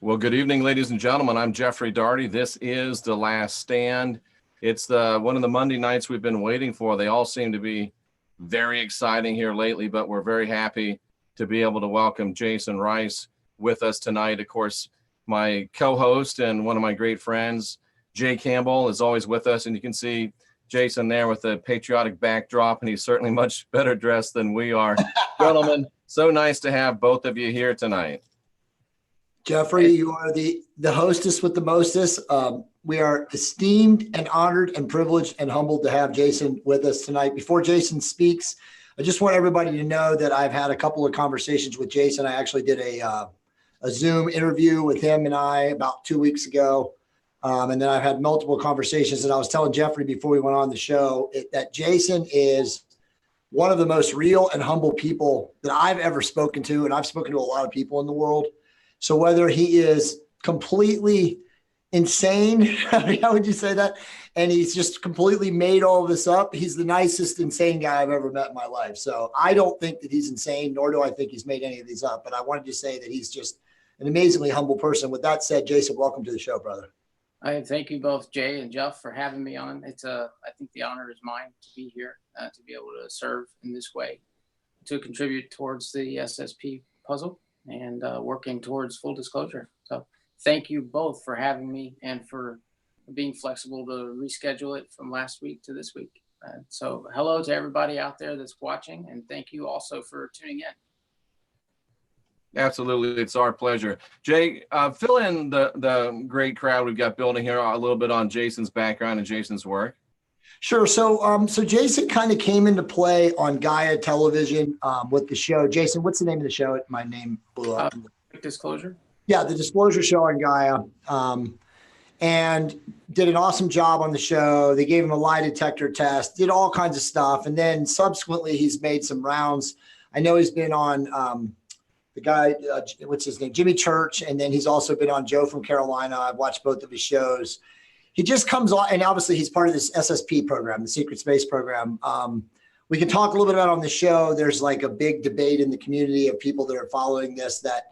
Well, good evening, ladies and gentlemen. I'm Jeffrey Daugherty. This is The Last Stand. It's one of the Monday nights we've been waiting for. They all seem to be very exciting here lately, but we're very happy to be able to welcome Jason Rice with us tonight. Of course, my co-host and one of my great friends, Jay Campbell, is always with us, and you can see Jason there with a patriotic backdrop, and he's certainly much better dressed than we are. Gentlemen, so nice to have both of you here tonight. Jeffrey, you are the hostess with the mostest. We are esteemed and honored and privileged and humbled to have Jason with us tonight. Before Jason speaks, I just want everybody to know that I've had a couple of conversations with Jason. I actually did a Zoom interview with him and I about 2 weeks ago. And then I've had multiple conversations. And I was telling Jeffrey before we went on the show that Jason is one of the most real and humble people that I've ever spoken to. And I've spoken to a lot of people in the world. So whether he is completely insane, how would you say that? And he's just completely made all of this up. He's the nicest insane guy I've ever met in my life. So I don't think that he's insane, nor do I think he's made any of these up. But I wanted to say that he's just an amazingly humble person. With that said, Jason, welcome to the show, brother. I thank you both, Jay and Jeff, for having me on. I think the honor is mine to be here, to be able to serve in this way, to contribute towards the SSP puzzle and working towards full disclosure. So thank you both for having me and for being flexible to reschedule it from last week to this week. So hello to everybody out there that's watching, and thank you also for tuning in. Absolutely. It's our pleasure. Jay, fill in the great crowd we've got building here a little bit on Jason's background and Jason's work. Sure. So Jason kind of came into play on Gaia television with the show. Jason, what's the name of the show? My name blew up. Disclosure? Yeah, the Disclosure show on Gaia. And did an awesome job on the show. They gave him a lie detector test, did all kinds of stuff. And then subsequently, he's made some rounds. I know he's been on the guy, what's his name? Jimmy Church. And then he's also been on Joe from Carolina. I've watched both of his shows. He just comes on, and obviously he's part of this SSP program, the Secret Space Program. We can talk a little bit about on the show. There's like a big debate in the community of people that are following this that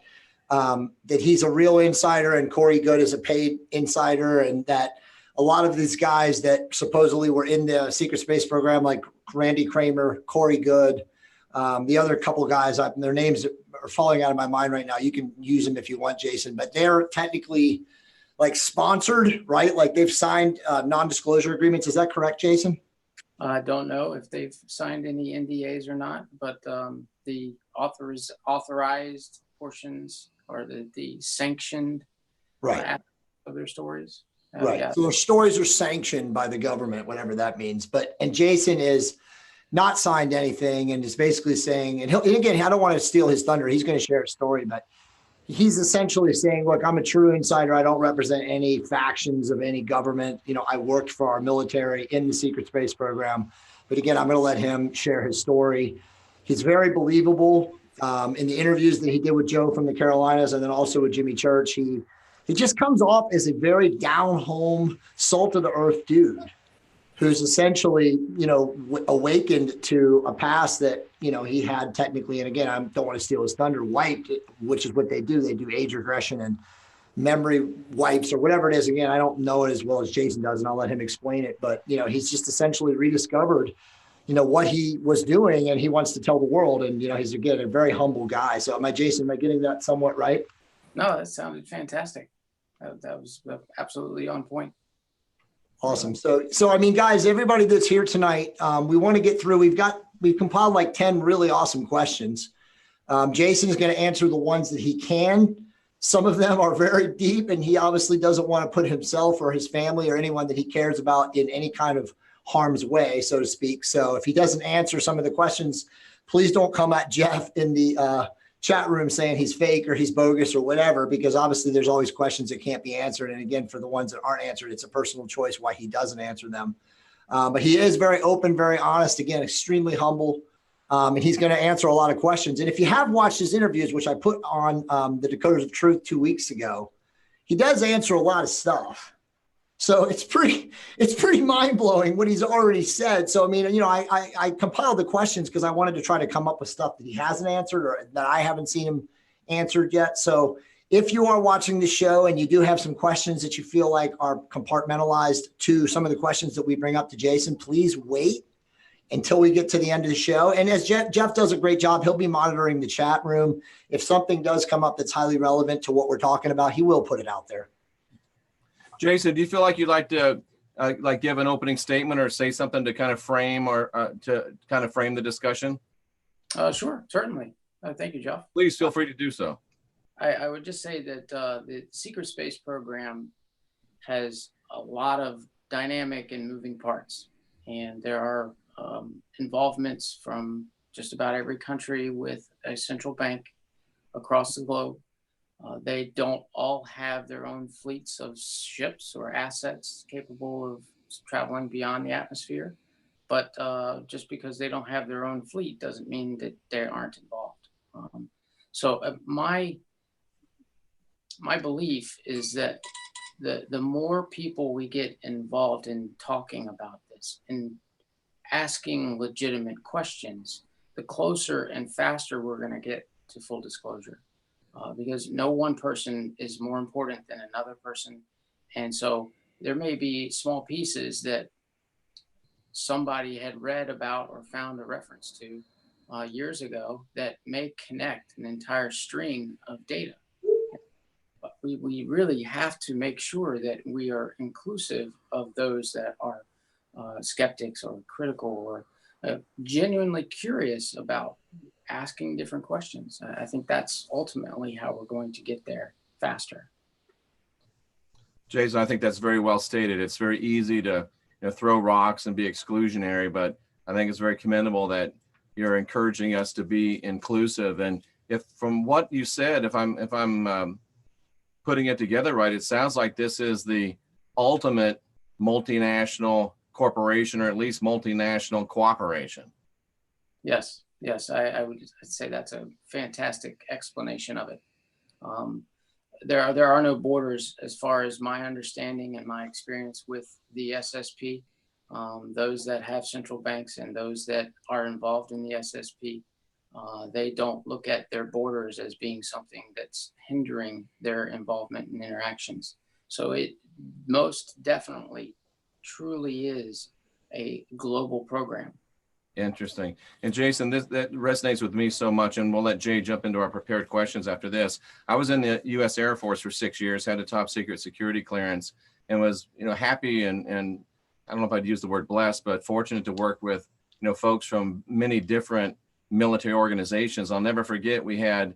he's a real insider and Corey Goode is a paid insider, and that a lot of these guys that supposedly were in the Secret Space Program, like Randy Kramer, Corey Goode, the other couple of guys, their names are falling out of my mind right now. You can use them if you want, Jason, but they're technically like sponsored, right? Like they've signed non-disclosure agreements. Is that correct, Jason? I don't know if they've signed any NDAs or not, but the authorized portions or the sanctioned right of their stories. Right. Yeah. So their stories are sanctioned by the government, whatever that means. And Jason is not signed anything and is basically saying, and again, I don't want to steal his thunder. He's going to share a story, but he's essentially saying, look, I'm a true insider. I don't represent any factions of any government. You know, I worked for our military in the Secret Space Program. But again, I'm going to let him share his story. He's very believable. In the interviews that he did with Joe from the Carolinas and then also with Jimmy Church, he just comes off as a very down-home, salt-of-the-earth dude who's essentially, you know, awakened to a past that, you know, he had technically, and again, I don't want to steal his thunder, wiped, which is what they do. They do age regression and memory wipes or whatever it is. Again, I don't know it as well as Jason does, and I'll let him explain it. But, you know, he's just essentially rediscovered, you know, what he was doing, and he wants to tell the world. And, you know, he's, again, a very humble guy. So am I getting that somewhat right? No, that sounded fantastic. That was absolutely on point. Awesome. So I mean, guys, everybody that's here tonight, we want to get through. We've compiled like 10 really awesome questions. Jason is going to answer the ones that he can. Some of them are very deep, and he obviously doesn't want to put himself or his family or anyone that he cares about in any kind of harm's way, so to speak. So if he doesn't answer some of the questions, please don't come at Jeff in the chat room saying he's fake or he's bogus or whatever, because obviously there's always questions that can't be answered. And again, for the ones that aren't answered, it's a personal choice why he doesn't answer them. But he is very open, very honest, again, extremely humble. And he's going to answer a lot of questions. And if you have watched his interviews, which I put on the Decoders of Truth 2 weeks ago, he does answer a lot of stuff. So it's pretty mind blowing what he's already said. So, I mean, you know, I compiled the questions because I wanted to try to come up with stuff that he hasn't answered or that I haven't seen him answered yet. So If you are watching the show and you do have some questions that you feel like are compartmentalized to some of the questions that we bring up to Jason, please wait until we get to the end of the show. And as Jeff does a great job, he'll be monitoring the chat room. If something does come up that's highly relevant to what we're talking about, he will put it out there. Jason, do you feel like you'd like to give an opening statement or say something to kind of frame the discussion? Sure, certainly. Thank you, Jeff. Please feel free to do so. I would just say that the Secret Space Program has a lot of dynamic and moving parts, and there are involvements from just about every country with a central bank across the globe. They don't all have their own fleets of ships or assets capable of traveling beyond the atmosphere, but just because they don't have their own fleet doesn't mean that they aren't involved. My belief is that the more people we get involved in talking about this and asking legitimate questions, the closer and faster we're going to get to full disclosure, because no one person is more important than another person. And so there may be small pieces that somebody had read about or found a reference to years ago that may connect an entire string of data. But we really have to make sure that we are inclusive of those that are skeptics or critical or genuinely curious about asking different questions. I think that's ultimately how we're going to get there faster. Jason, I think that's very well stated. It's very easy to throw rocks and be exclusionary, but I think it's very commendable that you're encouraging us to be inclusive. And if from what you said, if I'm putting it together right, it sounds like this is the ultimate multinational corporation, or at least multinational cooperation. Yes, I would say that's a fantastic explanation of it. There are no borders as far as my understanding and my experience with the SSP. Those that have central banks and those that are involved in the SSP, they don't look at their borders as being something that's hindering their involvement and interactions. So it most definitely truly is a global program. Interesting. And Jason, that resonates with me so much, and we'll let Jay jump into our prepared questions after this. I was in the U.S. Air Force for 6 years, had a top secret security clearance, and was happy and I don't know if I'd use the word blessed, but fortunate to work with folks from many different military organizations. I'll never forget, we had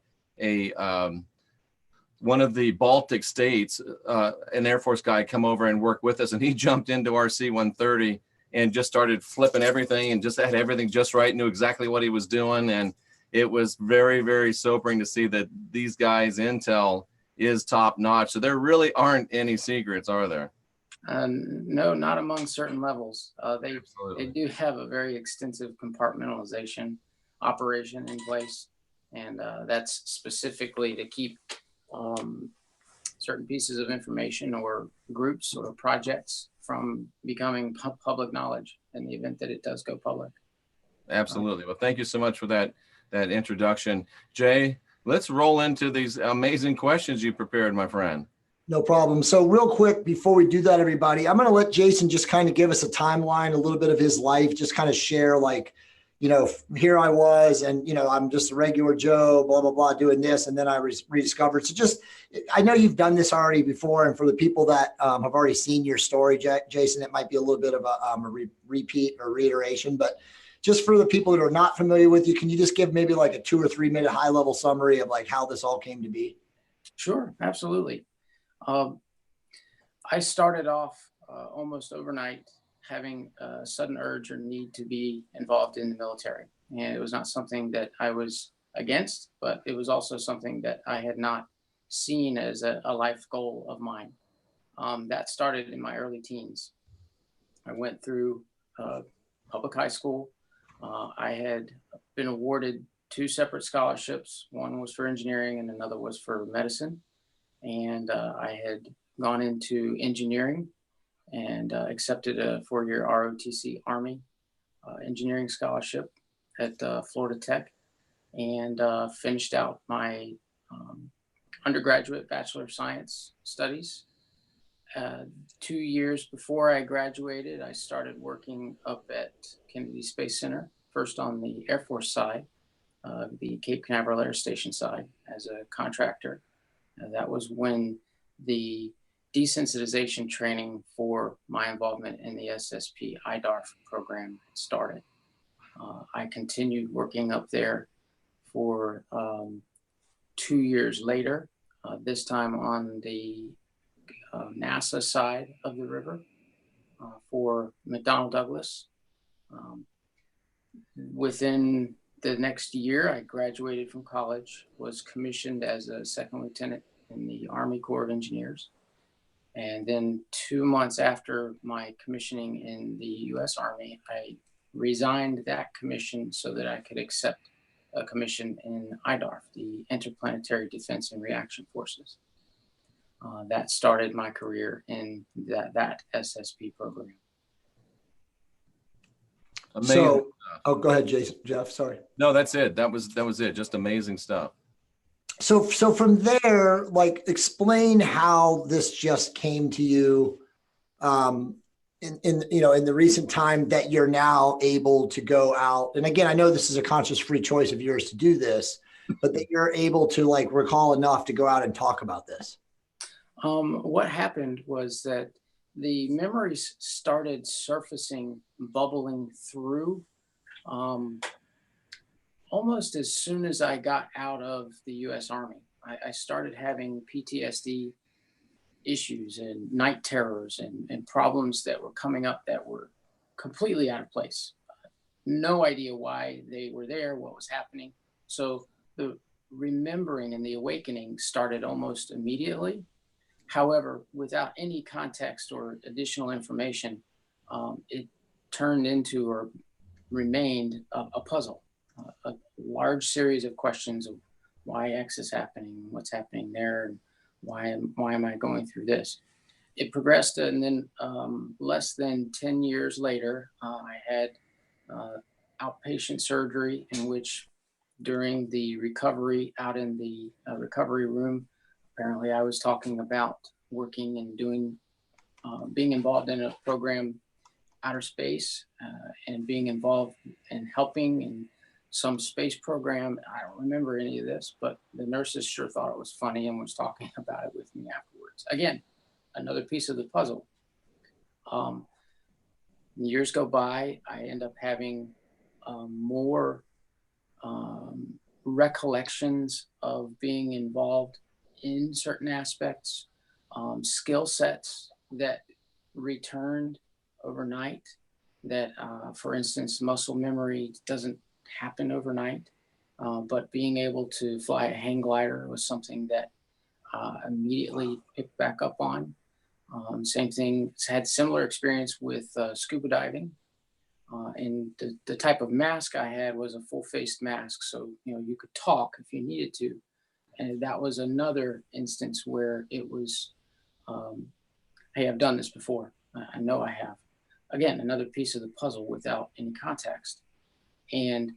one of the Baltic states, an Air Force guy, come over and work with us, and he jumped into our C-130 and just started flipping everything and just had everything just right, knew exactly what he was doing. And it was very, very sobering to see that these guys' intel is top notch. So there really aren't any secrets, are there? No, not among certain levels. They do have a very extensive compartmentalization operation in place. And that's specifically to keep certain pieces of information or groups or projects from becoming public knowledge in the event that it does go public. Absolutely. Well, thank you so much for that introduction. Jay, let's roll into these amazing questions you prepared, my friend. No problem. So real quick, before we do that, everybody, I'm going to let Jason just kind of give us a timeline, a little bit of his life, just kind of share here I was, and, I'm just a regular Joe, blah, blah, blah, doing this. And then I rediscovered. So I know you've done this already before. And for the people that have already seen your story, Jason, it might be a little bit of a repeat or reiteration, but just for the people that are not familiar with you, can you just give maybe like a 2 or 3 minute high level summary of like how this all came to be? Sure. Absolutely. I started off almost overnight having a sudden urge or need to be involved in the military. And it was not something that I was against, but it was also something that I had not seen as a life goal of mine. That started in my early teens. I went through public high school. I had been awarded 2 separate scholarships. One was for engineering and another was for medicine. And I had gone into engineering and accepted a 4-year ROTC Army engineering scholarship at Florida Tech, and finished out my undergraduate Bachelor of Science studies. 2 years before I graduated, I started working up at Kennedy Space Center, first on the Air Force side, the Cape Canaveral Air Station side as a contractor. That was when the desensitization training for my involvement in the SSP IDARF program started. I continued working up there for 2 years later, this time on the NASA side of the river for McDonnell Douglas. Within the next year, I graduated from college, was commissioned as a second lieutenant in the Army Corps of Engineers. And then 2 months after my commissioning in the U.S. Army, I resigned that commission so that I could accept a commission in IDARF, the Interplanetary Defense and Reaction Forces. That started my career in that SSP program. Amazing. So, oh, go ahead, Jeff. Sorry. No, that's it. That was it. Just amazing stuff. So from there, like, explain how this just came to you, in the recent time that you're now able to go out. And again, I know this is a conscious free choice of yours to do this, but that you're able to, like, recall enough to go out and talk about this. What happened was that the memories started surfacing, bubbling through almost as soon as I got out of the U.S. Army. I started having PTSD issues and night terrors and problems that were coming up that were completely out of place. No idea why they were there, what was happening. So the remembering and the awakening started almost immediately. However, without any context or additional information, it turned into or remained a puzzle, a large series of questions of why X is happening, what's happening there, and why am I going through this? It progressed, and then less than 10 years later, I had outpatient surgery in which during the recovery out in the recovery room, apparently I was talking about working and doing, being involved in a program outer space and being involved in helping in some space program. I don't remember any of this, but the nurses sure thought it was funny and was talking about it with me afterwards. Again, another piece of the puzzle. Years go by, I end up having more recollections of being involved in certain aspects, skill sets that returned overnight that, for instance, muscle memory doesn't happen overnight, but being able to fly a hang glider was something that immediately picked back up on. Same thing, had similar experience with scuba diving. And the type of mask I had was a full-faced mask. So, you could talk if you needed to. And that was another instance where it was, hey, I've done this before. I know I have. Again, another piece of the puzzle without any context. And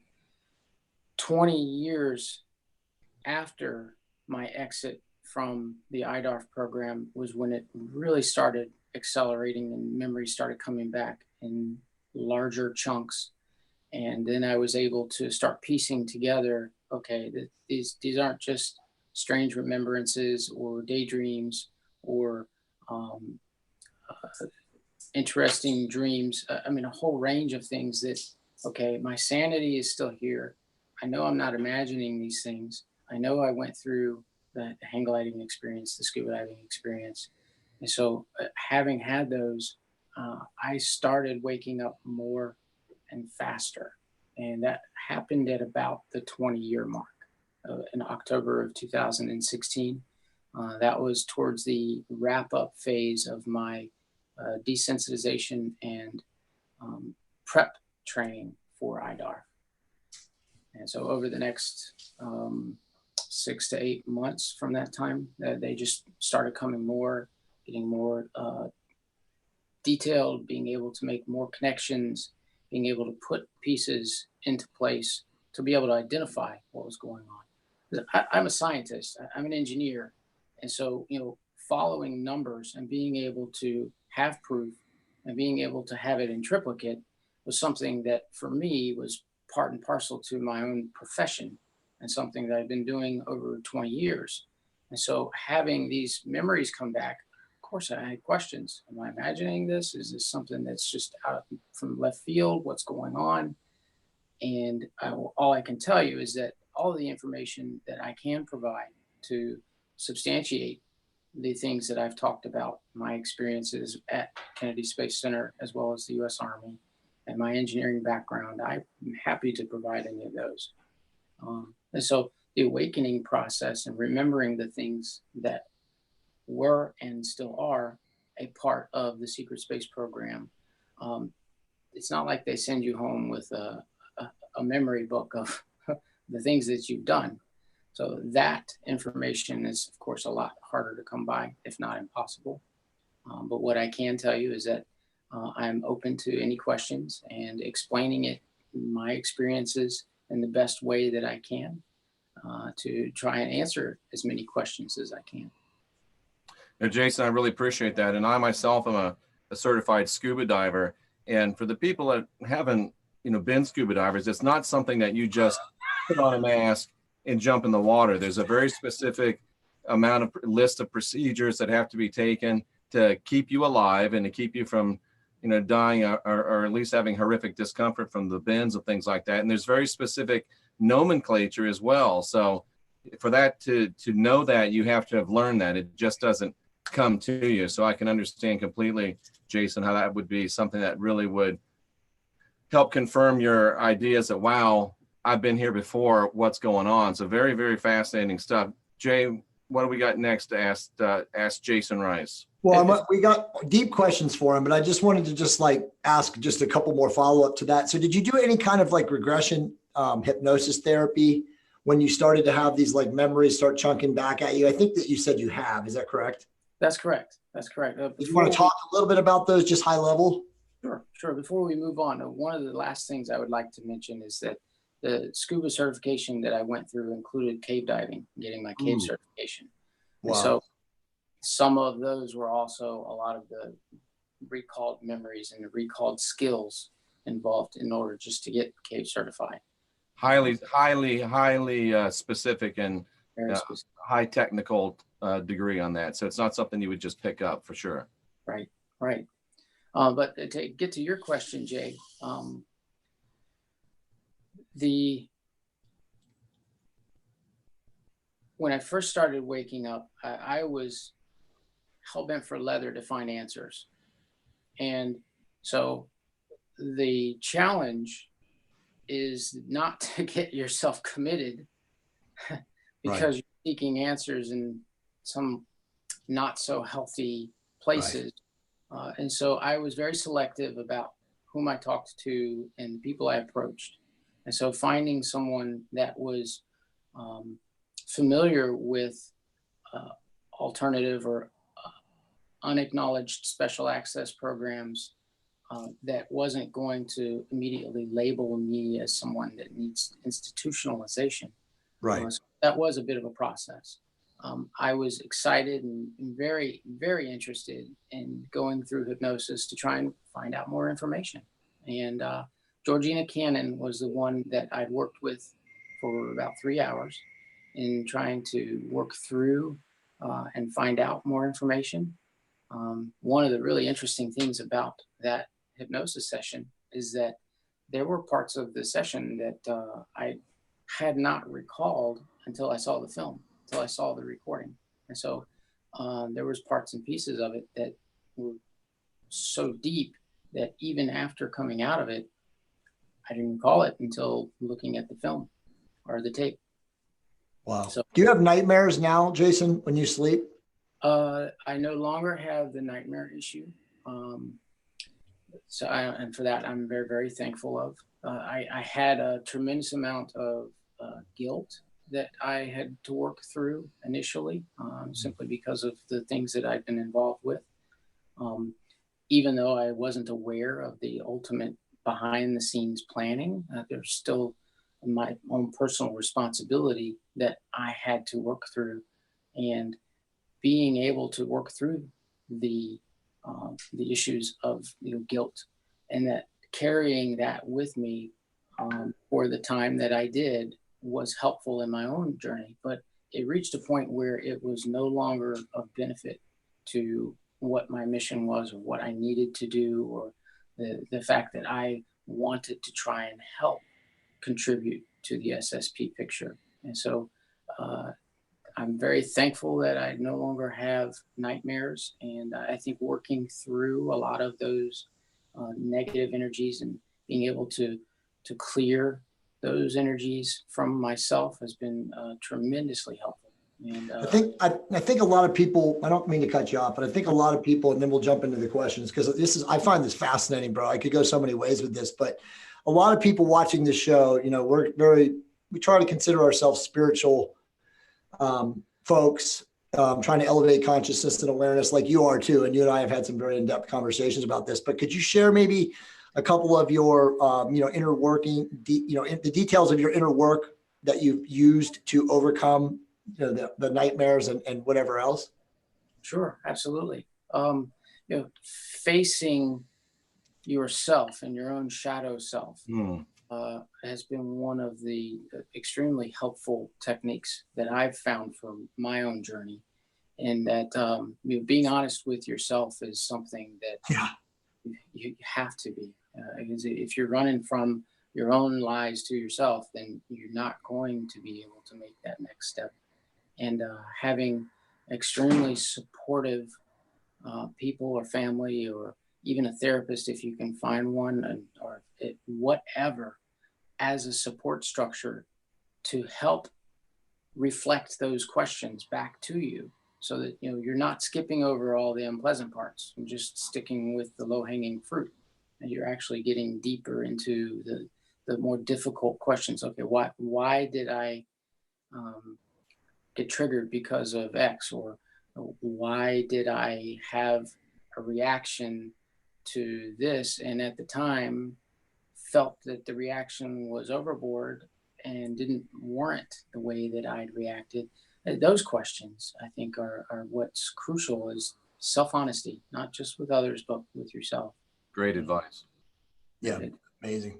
20 years after my exit from the IDARF program was when it really started accelerating and memories started coming back in larger chunks. And then I was able to start piecing together, okay, these aren't just strange remembrances or daydreams or interesting dreams. I mean, a whole range of things that, okay, my sanity is still here. I know I'm not imagining these things. I know I went through the hang gliding experience, the scuba diving experience. And so having had those, I started waking up more and faster. And that happened at about the 20-year mark in October of 2016. That was towards the wrap-up phase of my desensitization and prep training for IDARF. And so over the next 6 to 8 months from that time, they just started coming more, getting more detailed, being able to make more connections, being able to put pieces into place to be able to identify what was going on. I'm a scientist, I'm an engineer. And so, following numbers and being able to have proof and being able to have it in triplicate was something that for me was part and parcel to my own profession and something that I've been doing over 20 years. And so having these memories come back, of course, I had questions. Am I imagining this? Is this something that's just out from left field? What's going on? And all I can tell you is that all of the information that I can provide to substantiate the things that I've talked about, my experiences at Kennedy Space Center, as well as the U.S. Army, and my engineering background, I'm happy to provide any of those. And so the awakening process and remembering the things that were and still are a part of the secret space program. It's not like they send you home with a memory book of the things that you've done. So that information is, of course, a lot harder to come by, if not impossible. But what I can tell you is that I'm open to any questions and explaining it, my experiences, in the best way that I can to try and answer as many questions as I can. Jason, I really appreciate that. And I myself am a certified scuba diver. And for the people that haven't, been scuba divers, it's not something that you just put on a mask and jump in the water. There's a very specific list of procedures that have to be taken to keep you alive and to keep you from, dying or at least having horrific discomfort from the bends of things like that. And there's very specific nomenclature as well. So for that to know that, you have to have learned that. It just doesn't come to you. So I can understand completely, Jason, how that would be something that really would help confirm your ideas that, wow, I've been here before, what's going on. So very, very fascinating stuff. Jay, what do we got next to ask Jason Rice? Well, we got deep questions for him, but I just wanted to ask just a couple more follow-up to that. So did you do any kind of regression hypnosis therapy when you started to have these memories start chunking back at you? I think that you said you have. Is that correct? That's correct. That's correct. You want to talk a little bit about those, just high level? Sure. Before we move on, one of the last things I would like to mention is that the scuba certification that I went through included cave diving, getting my cave certification. Wow. And so some of those were also a lot of the recalled memories and the recalled skills involved in order just to get cave certified. Highly specific and specific. High technical degree on that. So it's not something you would just pick up for sure. Right. But to get to your question, Jay, when I first started waking up, I was hell-bent for leather to find answers. And so the challenge is not to get yourself committed because you're seeking answers in some not so healthy places. And so I was very selective about whom I talked to and the people I approached. And so finding someone that was familiar with alternative or unacknowledged special access programs that wasn't going to immediately label me as someone that needs institutionalization. So that was a bit of a process. I was excited and very, very interested in going through hypnosis to try and find out more information. And Georgina Cannon was the one that I'd worked with for about 3 hours in trying to work through and find out more information. One of the really interesting things about that hypnosis session is that there were parts of the session that I had not recalled until I saw the film, until I saw the recording. And so there was parts and pieces of it that were so deep that even after coming out of it, I didn't recall it until looking at the film or the tape. Wow. So, do you have nightmares now, Jason, when you sleep? I no longer have the nightmare issue. And for that, I'm very, very thankful of. I had a tremendous amount of guilt that I had to work through initially, simply because of the things that I'd been involved with. Even though I wasn't aware of the ultimate behind the scenes planning, there's still my own personal responsibility that I had to work through. And being able to work through the issues of guilt, and that carrying that with me for the time that I did was helpful in my own journey. But it reached a point where it was no longer of benefit to what my mission was, or what I needed to do, or the fact that I wanted to try and help contribute to the SSP picture. And so I'm very thankful that I no longer have nightmares. And I think working through a lot of those negative energies and being able to clear those energies from myself has been tremendously helpful. And I think a lot of people, I don't mean to cut you off, but I think a lot of people, and then we'll jump into the questions, because I find this fascinating, bro. I could go so many ways with this, but a lot of people watching this show, we try to consider ourselves spiritual folks, trying to elevate consciousness and awareness like you are too. And you and I have had some very in-depth conversations about this, but could you share maybe a couple of your, inner working, the details of your inner work that you've used to overcome, the nightmares and whatever else? Sure, absolutely. Facing yourself and your own shadow self has been one of the extremely helpful techniques that I've found for my own journey. And that being honest with yourself is something that you have to be. Because if you're running from your own lies to yourself, then you're not going to be able to make that next step. And having extremely supportive people or family, or even a therapist, if you can find one, or whatever, as a support structure to help reflect those questions back to you, so that you're not skipping over all the unpleasant parts and just sticking with the low-hanging fruit, and you're actually getting deeper into the more difficult questions. Okay, why did I get triggered because of X, or why did I have a reaction to this, and at the time felt that the reaction was overboard and didn't warrant the way that I'd reacted. Those questions, I think, are what's crucial, is self-honesty, not just with others, but with yourself. Great advice. Yeah, amazing.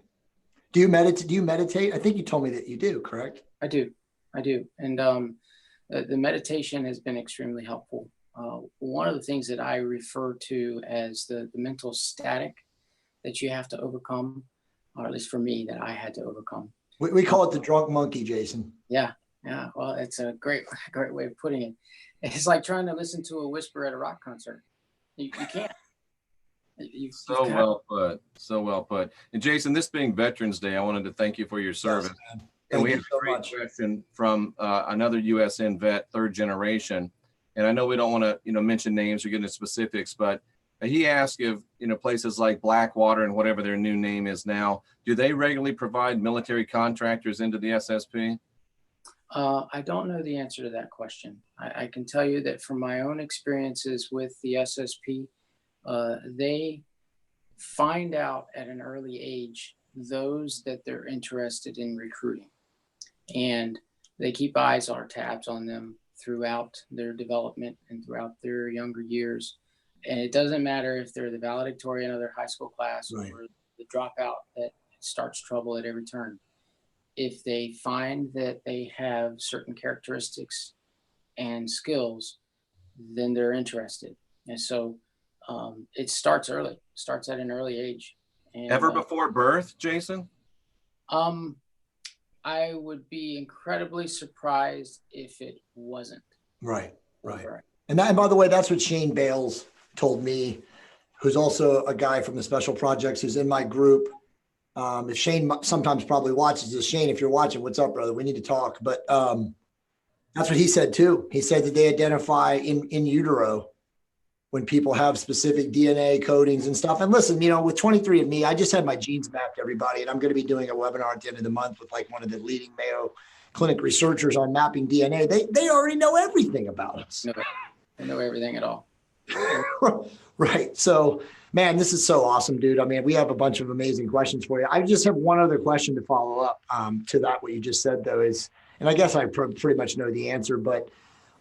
Do you meditate? I think you told me that you do, correct? I do. And the meditation has been extremely helpful. One of the things that I refer to as the mental static that you have to overcome, or at least for me, that I had to overcome. We call it the drunk monkey, Jason. Yeah. Well, it's a great way of putting it. It's like trying to listen to a whisper at a rock concert. You can't. Well put. And Jason, this being Veterans Day, I wanted to thank you for your service. Yes, and we have have a great question from another USN vet, third generation. And I know we don't want to, mention names or get into specifics, but he asked if, places like Blackwater and whatever their new name is now, do they regularly provide military contractors into the SSP? I don't know the answer to that question. I can tell you that from my own experiences with the SSP, they find out at an early age those that they're interested in recruiting. And they keep eyes or tabs on them throughout their development and throughout their younger years. And it doesn't matter if they're the valedictorian of their high school class, right, or the dropout that starts trouble at every turn. If they find that they have certain characteristics and skills, then they're interested. And so it starts early, starts at an early age. And, ever before birth, Jason? I would be incredibly surprised if it wasn't. Right. And by the way, that's what Shane Bales told me, who's also a guy from the Special Projects who's in my group. If Shane sometimes probably watches this, Shane, if you're watching, what's up, brother? We need to talk. But that's what he said too. He said that they identify in utero when people have specific DNA codings and stuff. And listen, with 23andMe, I just had my genes mapped, everybody, and I'm going to be doing a webinar at the end of the month with like one of the leading Mayo Clinic researchers on mapping DNA. They already know everything about us. They know everything at all. Right. So, man, this is so awesome, dude. I mean, we have a bunch of amazing questions for you. I just have one other question to follow up to that. What you just said, though, is, and I guess I pretty much know the answer, but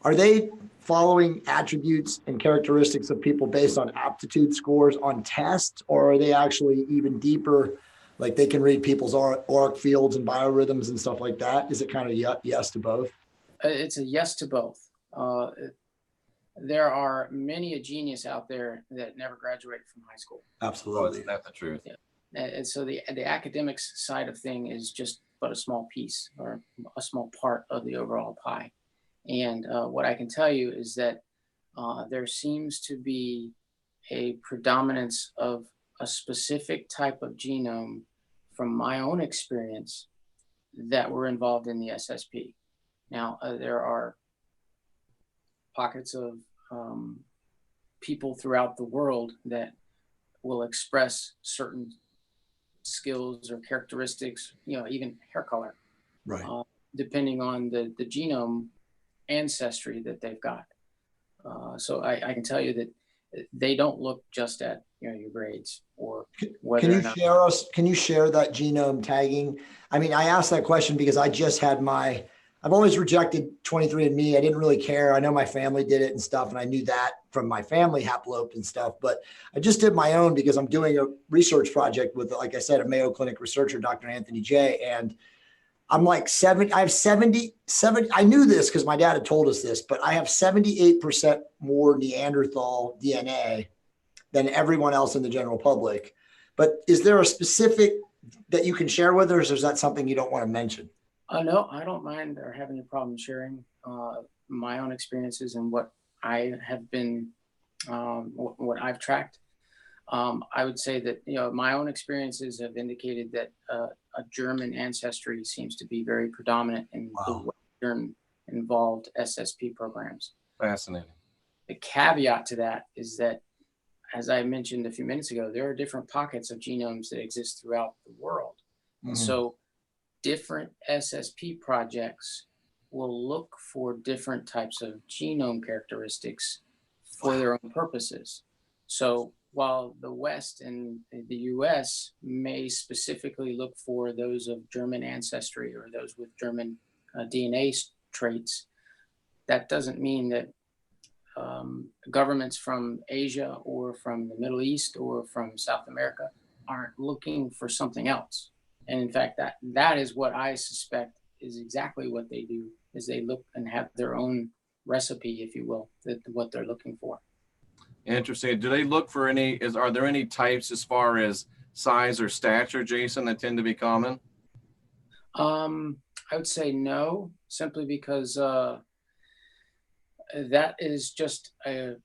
are they following attributes and characteristics of people based on aptitude scores on tests, or are they actually even deeper? Like they can read people's auric fields and biorhythms and stuff like that. Is it kind of yes to both? It's a yes to both. There are many a genius out there that never graduated from high school. Absolutely. Isn't that the truth? Yeah. And so the academics side of thing is just but a small piece or a small part of the overall pie. And what I can tell you is that there seems to be a predominance of a specific type of genome from my own experience that were involved in the SSP. Now, there are pockets of people throughout the world that will express certain skills or characteristics, even hair color, right? Depending on the genome ancestry that they've got. So I can tell you that they don't look just at your grades or whether can you share that genome tagging? I mean, I asked that question because I just had I've always rejected 23andMe. I didn't really care. I know my family did it and stuff, and I knew that from my family haplope and stuff, but I just did my own because I'm doing a research project with, like I said, a Mayo Clinic researcher, Dr. Anthony J. And I'm like I have 70, I knew this because my dad had told us this, but I have 78% more Neanderthal DNA than everyone else in the general public. But is there a specific that you can share with us, or is that something you don't want to mention? No, I don't mind or have any problem sharing my own experiences and what I have been, what I've tracked. I would say that, my own experiences have indicated that a German ancestry seems to be very predominant in the Western involved SSP programs. Fascinating. The caveat to that is that, as I mentioned a few minutes ago, there are different pockets of genomes that exist throughout the world. Mm-hmm. And so different SSP projects will look for different types of genome characteristics for their own purposes. So while the West and the U.S. may specifically look for those of German ancestry or those with German DNA traits, that doesn't mean that governments from Asia or from the Middle East or from South America aren't looking for something else. And in fact, that is what I suspect is exactly what they do, is they look and have their own recipe, if you will, what they're looking for. Interesting. Do they look for are there any types as far as size or stature, Jason, that tend to be common? I would say no, simply because that is just a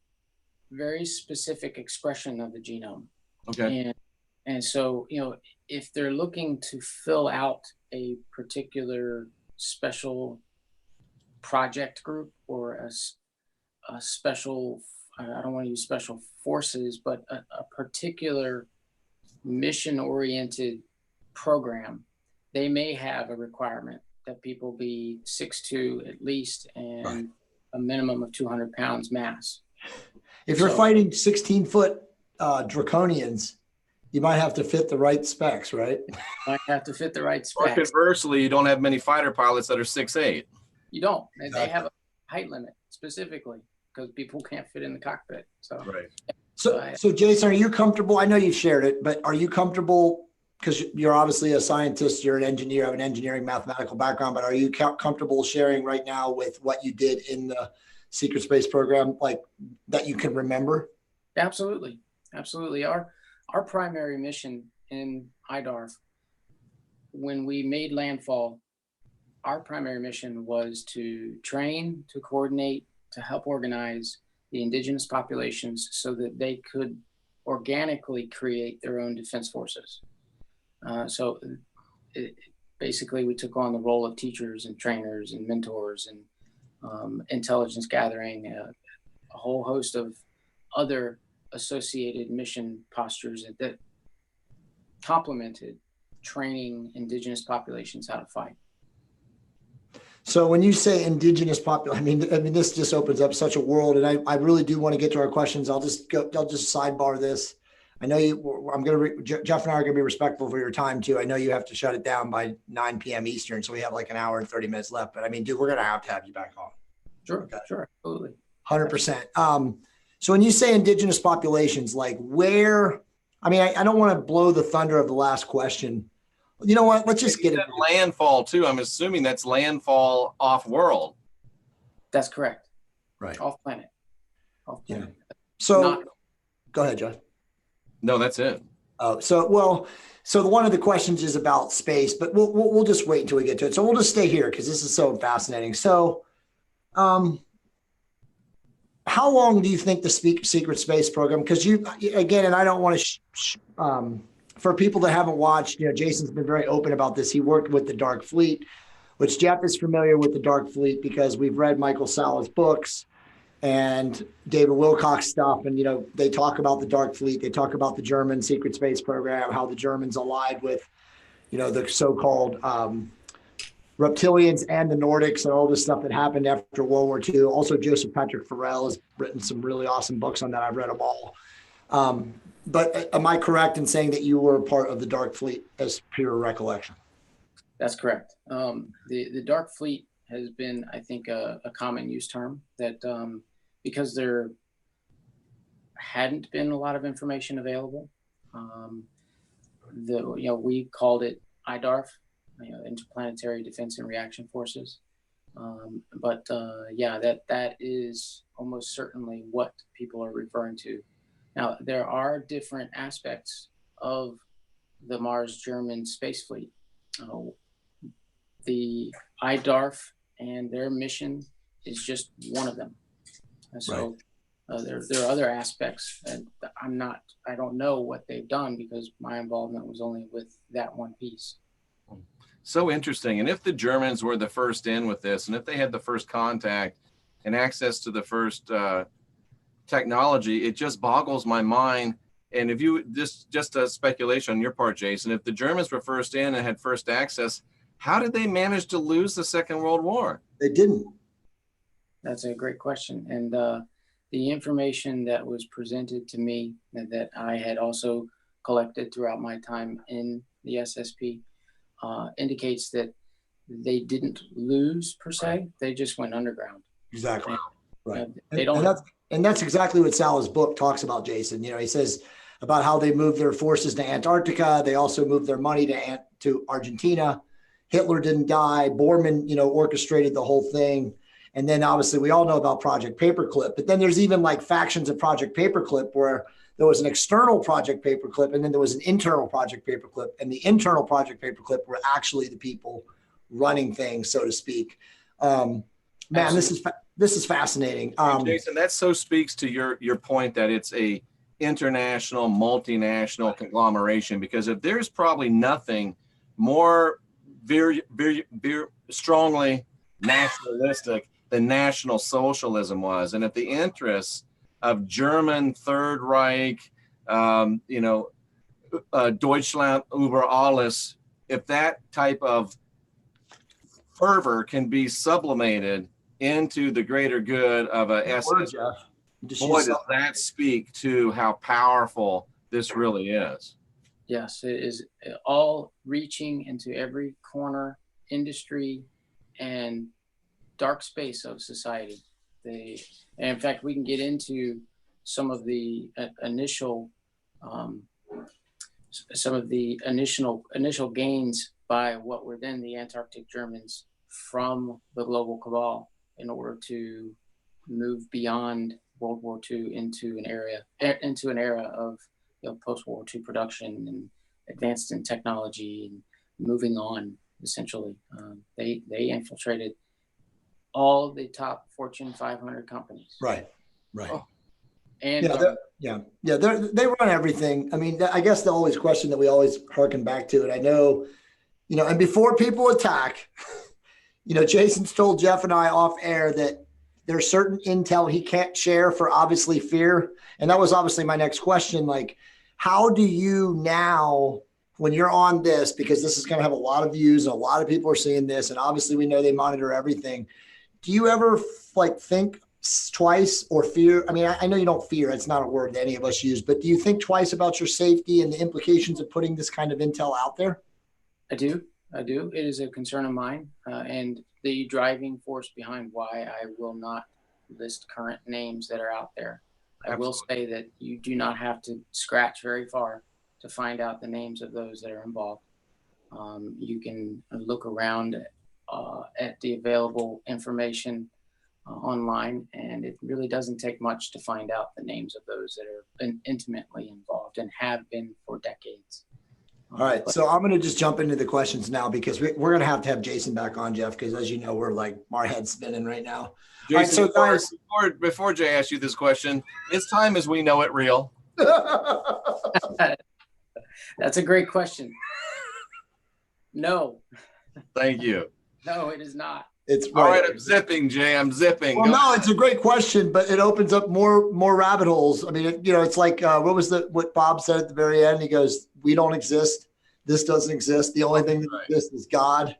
very specific expression of the genome. Okay. And so, if they're looking to fill out a particular special project group or a special, I don't want to use special forces, but a particular mission-oriented program, they may have a requirement that people be 6'2" at least and a minimum of 200 pounds mass. If you're fighting 16-foot draconians, you might have to fit the right specs, right? Might have to fit the right specs. Or conversely, you don't have many fighter pilots that are 6'8". You don't. They have a height limit specifically because people can't fit in the cockpit. So, right. So Jason, are you comfortable? I know you've shared it, but are you comfortable, because you're obviously a scientist, you're an engineer, have an engineering mathematical background, but are you comfortable sharing right now with what you did in the Secret Space Program, like that you can remember? Absolutely. Absolutely. Our primary mission in IDARF, when we made landfall, our primary mission was to train, to coordinate, to help organize the indigenous populations so that they could organically create their own defense forces. Basically, we took on the role of teachers and trainers and mentors and intelligence gathering, a whole host of other associated mission postures that complemented training indigenous populations how to fight. So when you say indigenous population, I mean, this just opens up such a world, and I really do want to get to our questions. I'll just sidebar this. I know Jeff and I are going to be respectful for your time too. I know you have to shut it down by 9 p.m. Eastern, so we have like an hour and 30 minutes left. But I mean, dude, we're going to have you back on. Sure, Okay. sure, absolutely. 100%. So when you say indigenous populations, like where, I mean, I don't want to blow the thunder of the last question. You know what? Let's just get it. Landfall too. I'm assuming that's landfall off world. That's correct. Right. Off planet. Off planet. So go ahead, John. No, that's it. Oh, so one of the questions is about space, but we'll just wait until we get to it. So we'll just stay here because this is so fascinating. So, how long do you think the Secret Space Program? Because again, and I don't want to, for people that haven't watched, Jason's been very open about this. He worked with the Dark Fleet, which Jeff is familiar with the Dark Fleet because we've read Michael Sala's books and David Wilcock's stuff. And, they talk about the Dark Fleet. They talk about the German Secret Space Program, how the Germans allied with, the so-called reptilians and the Nordics and all this stuff that happened after World War II. Also, Joseph Patrick Farrell has written some really awesome books on that. I've read them all. But am I correct in saying that you were a part of the Dark Fleet as pure recollection? That's correct. The Dark Fleet has been, I think, a common use term that because there hadn't been a lot of information available, we called it IDARF, Interplanetary Defense and Reaction Forces. That is almost certainly what people are referring to. Now, there are different aspects of the Mars German space fleet. The IDARF and their mission is just one of them. So there are other aspects, and I don't know what they've done because my involvement was only with that one piece. So interesting. And if the Germans were the first in with this, and if they had the first contact and access to the first technology, it just boggles my mind. And if you just a speculation on your part, Jason, if the Germans were first in and had first access, how did they manage to lose the Second World War? They didn't. That's a great question. And the information that was presented to me that I had also collected throughout my time in the SSP indicates that they didn't lose per se. Right. They just went underground. Exactly. Right. They don't. And that's exactly what Sala's book talks about, Jason. He says about how they moved their forces to Antarctica. They also moved their money to Argentina. Hitler didn't die. Bormann, orchestrated the whole thing. And then obviously we all know about Project Paperclip, but then there's even like factions of Project Paperclip where there was an external Project Paperclip and then there was an internal Project Paperclip, and the internal Project Paperclip were actually the people running things, so to speak. Man, this is fascinating. Jason, that so speaks to your point that it's a international, multinational conglomeration, because if there's probably nothing more very, very, very strongly nationalistic than National Socialism was, and if the interests of German Third Reich, Deutschland über alles, if that type of fervor can be sublimated into the greater good of a SS, boy, does that speak to how powerful this really is. Yes, it is all reaching into every corner, industry, and dark space of society. And in fact, we can get into some of the initial gains by what were then the Antarctic Germans from the global cabal in order to move beyond World War II into an era of post-World War II production and advanced in technology and moving on. Essentially, they infiltrated all the top Fortune 500 companies. Right. Oh. And they run everything. I mean, I guess the always question that we always harken back to, and I know, and before people attack, Jason's told Jeff and I off air that there's certain intel he can't share for obviously fear. And that was obviously my next question. Like, how do you now, when you're on this, because this is going to have a lot of views and a lot of people are seeing this, and obviously we know they monitor everything. Do you ever think twice or fear? I mean, I know you don't fear. It's not a word that any of us use, but do you think twice about your safety and the implications of putting this kind of intel out there? I do. It is a concern of mine. And the driving force behind why I will not list current names that are out there. I will say that you do not have to scratch very far to find out the names of those that are involved. You can look around at the available information online, and it really doesn't take much to find out the names of those that are been intimately involved and have been for decades. All right, so I'm going to just jump into the questions now because we're going to have Jason back on, Jeff, because as you know, we're like our head's spinning right now. Jason, all right, so guys, before Jay asks you this question, is time as we know it real? That's a great question. No. Thank you. No, it is not. It's all right. I'm zipping, Jay. I'm zipping. Well, no, it's a great question, but it opens up more rabbit holes. I mean, it's like what Bob said at the very end. He goes, "We don't exist. This doesn't exist. The only thing that exists is God,"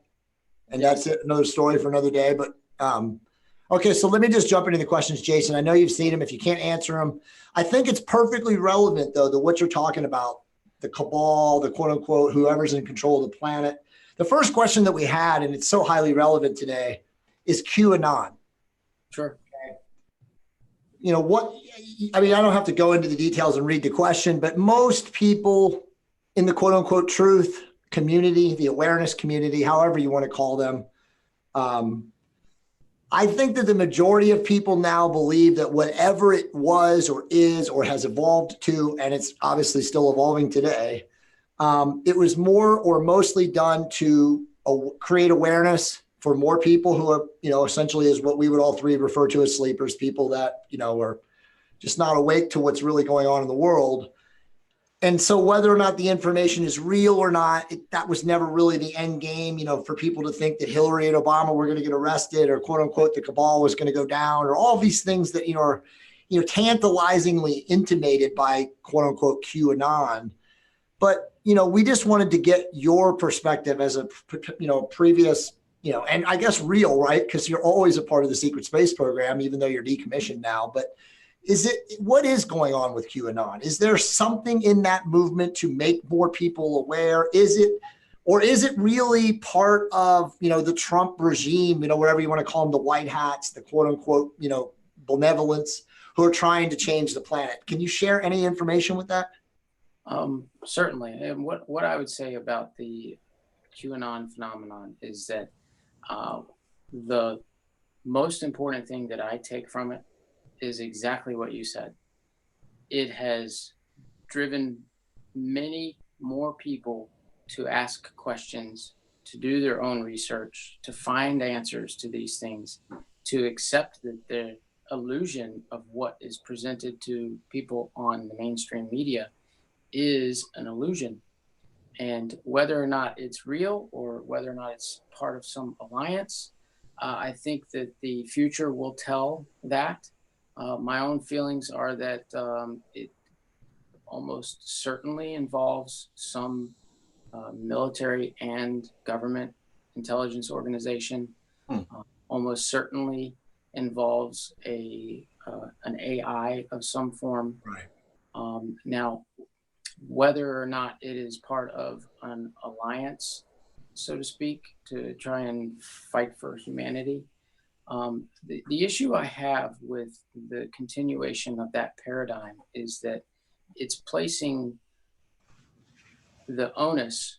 and that's it. Another story for another day. But okay, so let me just jump into the questions, Jason. I know you've seen them. If you can't answer them, I think it's perfectly relevant though to what you're talking about. The cabal, the quote unquote, whoever's in control of the planet. The first question that we had, and it's so highly relevant today, is QAnon. Sure. Okay. You know what? I mean, I don't have to go into the details and read the question, but most people in the quote unquote truth community, the awareness community, however you want to call them, I think that the majority of people now believe that whatever it was or is or has evolved to, and it's obviously still evolving today, it was more or mostly done to create awareness for more people who are, essentially is what we would all three refer to as sleepers, people that, are just not awake to what's really going on in the world. And so whether or not the information is real or not, that was never really the end game, for people to think that Hillary and Obama were going to get arrested or quote unquote, the cabal was going to go down or all these things that, are, tantalizingly intimated by quote unquote QAnon. But, we just wanted to get your perspective as a, previous, and I guess real, right? Because you're always a part of the Secret Space Program, even though you're decommissioned now. But what is going on with QAnon? Is there something in that movement to make more people aware? Is it really part of, the Trump regime, whatever you want to call them, the white hats, the quote unquote, benevolence who are trying to change the planet? Can you share any information with that? Certainly. And what I would say about the QAnon phenomenon is that the most important thing that I take from it is exactly what you said. It has driven many more people to ask questions, to do their own research, to find answers to these things, to accept that the illusion of what is presented to people on the mainstream media is an illusion. And whether or not it's real or whether or not it's part of some alliance, I think that the future will tell that. My own feelings are that it almost certainly involves some military and government intelligence organization. Almost certainly involves an AI of some form. Right. Now, whether or not it is part of an alliance, so to speak, to try and fight for humanity. The issue I have with the continuation of that paradigm is that it's placing the onus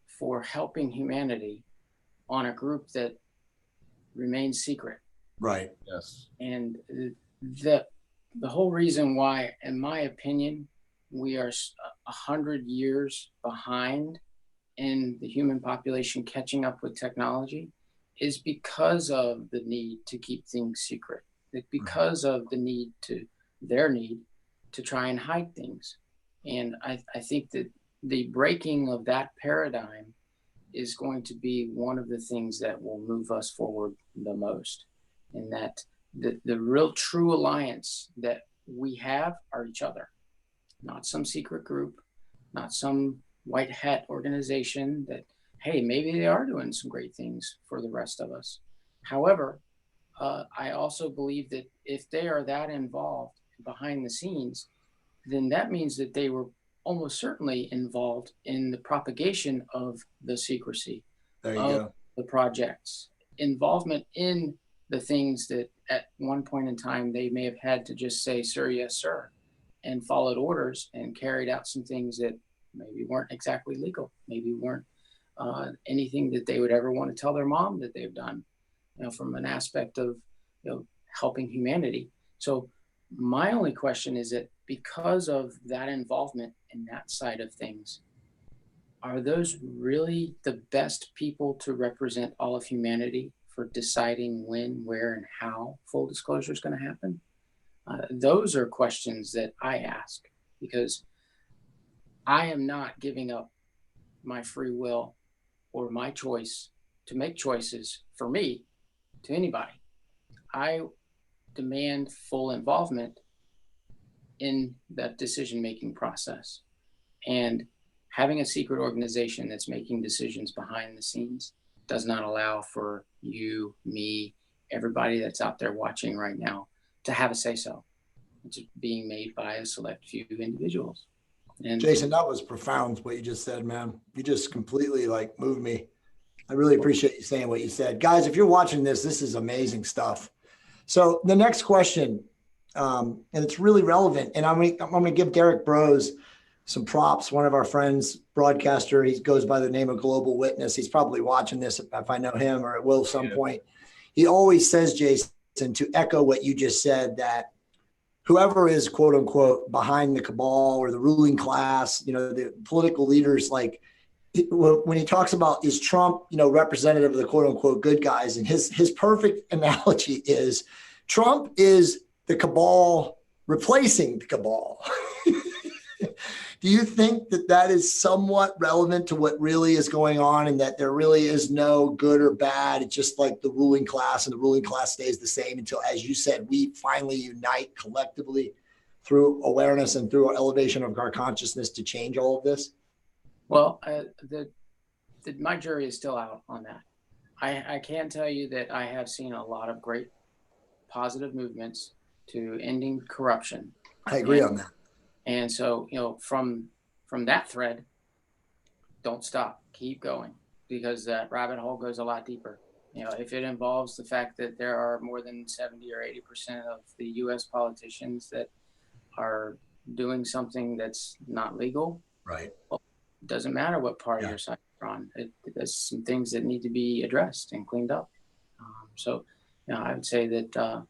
for helping humanity on a group that remains secret. Right. Yes. And the whole reason why, in my opinion, we are 100 years behind in the human population catching up with technology is because of the need to keep things secret, because of their need to try and hide things. And I think that the breaking of that paradigm is going to be one of the things that will move us forward the most. And that the real true alliance that we have are each other, not some secret group, not some white hat organization that, hey, maybe they are doing some great things for the rest of us. However, I also believe that if they are that involved behind the scenes, then that means that they were almost certainly involved in the propagation of the secrecy there you of go. the projects involvement in the things that at one point in time they may have had to just say, sir, yes, sir, and followed orders and carried out some things that maybe weren't exactly legal, maybe weren't anything that they would ever want to tell their mom that they've done, from an aspect of, helping humanity. So my only question is that because of that involvement in that side of things, are those really the best people to represent all of humanity for deciding when, where, and how full disclosure is going to happen? Those are questions that I ask, because I am not giving up my free will or my choice to make choices for me to anybody. I demand full involvement in that decision-making process. And having a secret organization that's making decisions behind the scenes does not allow for you, me, everybody that's out there watching right now to have a say-so. It's being made by a select few individuals. And Jason, that was profound what you just said, man. You just completely like moved me. I really appreciate you saying what you said. Guys, if you're watching this, this is amazing stuff. So the next question, and it's really relevant, and I'm going to give Derek Bros some props. One of our friends, broadcaster, he goes by the name of Global Witness. He's probably watching this if I know him, or it will at some point. He always says, Jason, to echo what you just said, that whoever is quote unquote behind the cabal or the ruling class, the political leaders, like when he talks about, is Trump, representative of the quote unquote good guys, and his perfect analogy is Trump is the cabal replacing the cabal. Do you think that is somewhat relevant to what really is going on, and that there really is no good or bad? It's just like the ruling class, and the ruling class stays the same until, as you said, we finally unite collectively through awareness and through our elevation of our consciousness to change all of this? Well, my jury is still out on that. I can tell you that I have seen a lot of great positive movements to ending corruption. I agree on that. And so, from that thread, don't stop, keep going, because that rabbit hole goes a lot deeper. If it involves the fact that there are more than 70 or 80% of the U.S. politicians that are doing something that's not legal, right? Well, it doesn't matter what party or side you're on. There's some things that need to be addressed and cleaned up. So, I would say that,